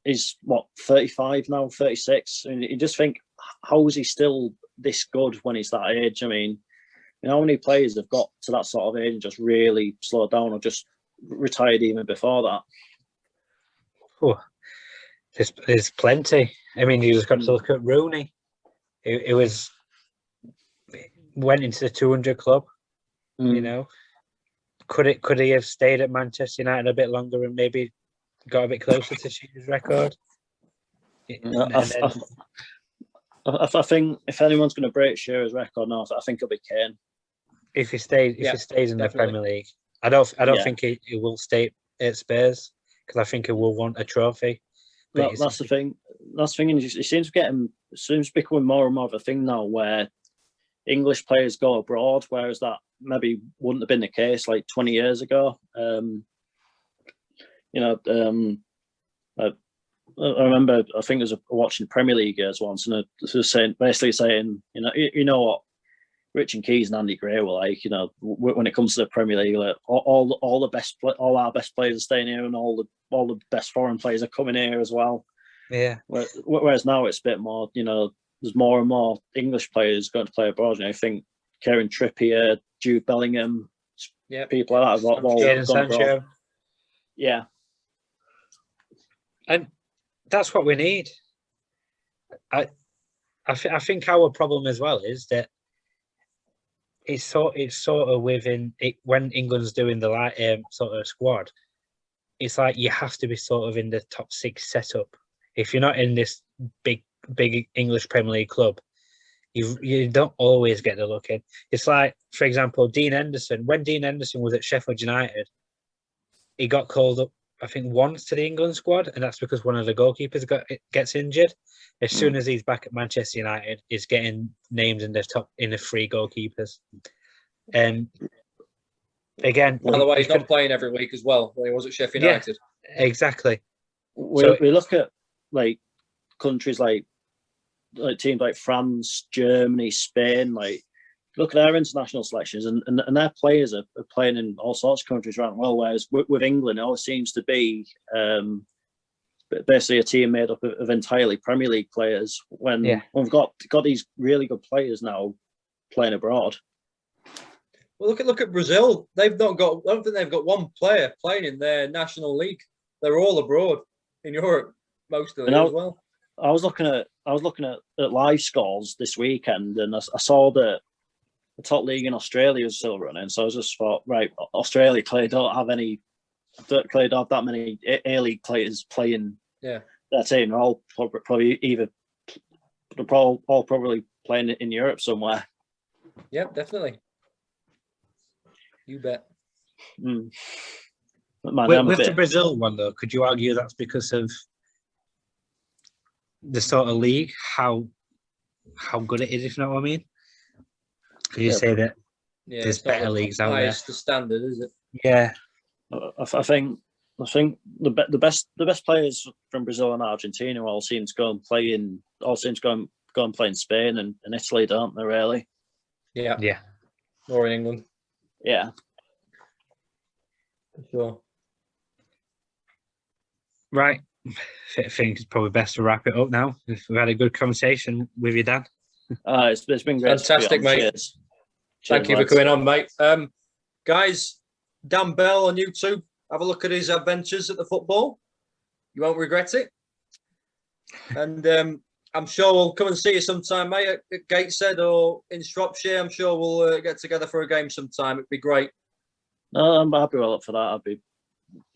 he's 35 now, 36, and you just think, how is he still this good when he's that age? How many players have got to that sort of age and just really slowed down or just retired even before that? Oh, there's plenty. You just got to look at Rooney. It went into the 200 club. Could he have stayed at Manchester United a bit longer and maybe got a bit closer to Shearer's record? I think if anyone's going to break Shearer's record now, I think it'll be Kane. If he stays in the Premier League, I don't think he will stay at Spurs because I think he will want a trophy. But that's the thing. That's the thing. It seems becoming more and more of a thing now where English players go abroad, whereas that maybe wouldn't have been the case like 20 years ago. I remember, I think I was watching Premier League games once, and it was basically saying, you know what, Rich and Keys and Andy Gray were like, when it comes to the Premier League, like, all our best players are staying here, and all the best foreign players are coming here as well. Yeah. Whereas now it's a bit more, there's more and more English players going to play abroad. I think Kieran Trippier, Jude Bellingham, people like that have all gone abroad. Yeah. And that's what we need. I think our problem as well is that it's sort of within it, when England's doing the sort of squad, it's like you have to be sort of in the top 6 setup. If you're not in this big English Premier League club, you don't always get the look in. It's like, for example, Dean Henderson. When Dean Henderson was at Sheffield United, he got called up, I think, once to the England squad, and that's because one of the goalkeepers gets injured. As soon as he's back at Manchester United, he's getting named in the 3 goalkeepers. And again, by the way, he's not playing every week as well. When he was at Sheffield United, exactly. We look at like countries like teams like France, Germany, Spain. Like, look at their international selections, and their players are playing in all sorts of countries around the world. Whereas with England, it always seems to be basically a team made up of entirely Premier League players. When we've got these really good players now playing abroad. Well, look at Brazil. They've not got. I don't think they've got one player playing in their national league. They're all abroad in Europe, most of them as well. I was looking at live scores this weekend, and I saw that the top league in Australia is still running. So I just thought, right, Australia clearly don't have that many A-League players playing their team. They're all probably playing in Europe somewhere. Yeah, definitely. You bet. With the Brazil one, though, could you argue that's because of the sort of league, how good it is, if you know what I mean? Could you say that there's better leagues out there? The standard, is it? Yeah. I think the best players from Brazil and Argentina all seem to go and play in Spain and Italy, don't they? Really? Yeah. Yeah. Or in England. Yeah. For sure. Right. I think it's probably best to wrap it up now. We've had a good conversation with you, Dan. It's been great. Fantastic, mate. Cheers. Thank you for coming on, mate. Guys, Dan Bell on YouTube. Have a look at his adventures at the football. You won't regret it. And I'm sure we'll come and see you sometime, mate, at Gateshead or in Shropshire. I'm sure we'll get together for a game sometime. It'd be great. No, I'm happy well up for that. I'd be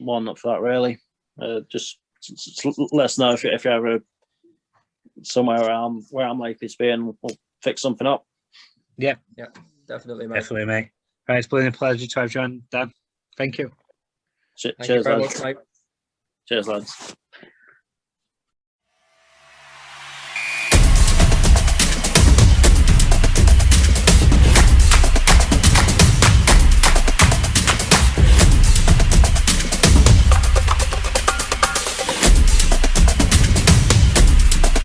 more than up for that, really. Just let us know if you're ever somewhere where I'm likely to be, and we'll fix something up. Yeah, Definitely, mate. definitely, mate. Right, it's been a pleasure to have you on, Dan. Thank you. Thank you Cheers, very lads. much, mate. Cheers, lads.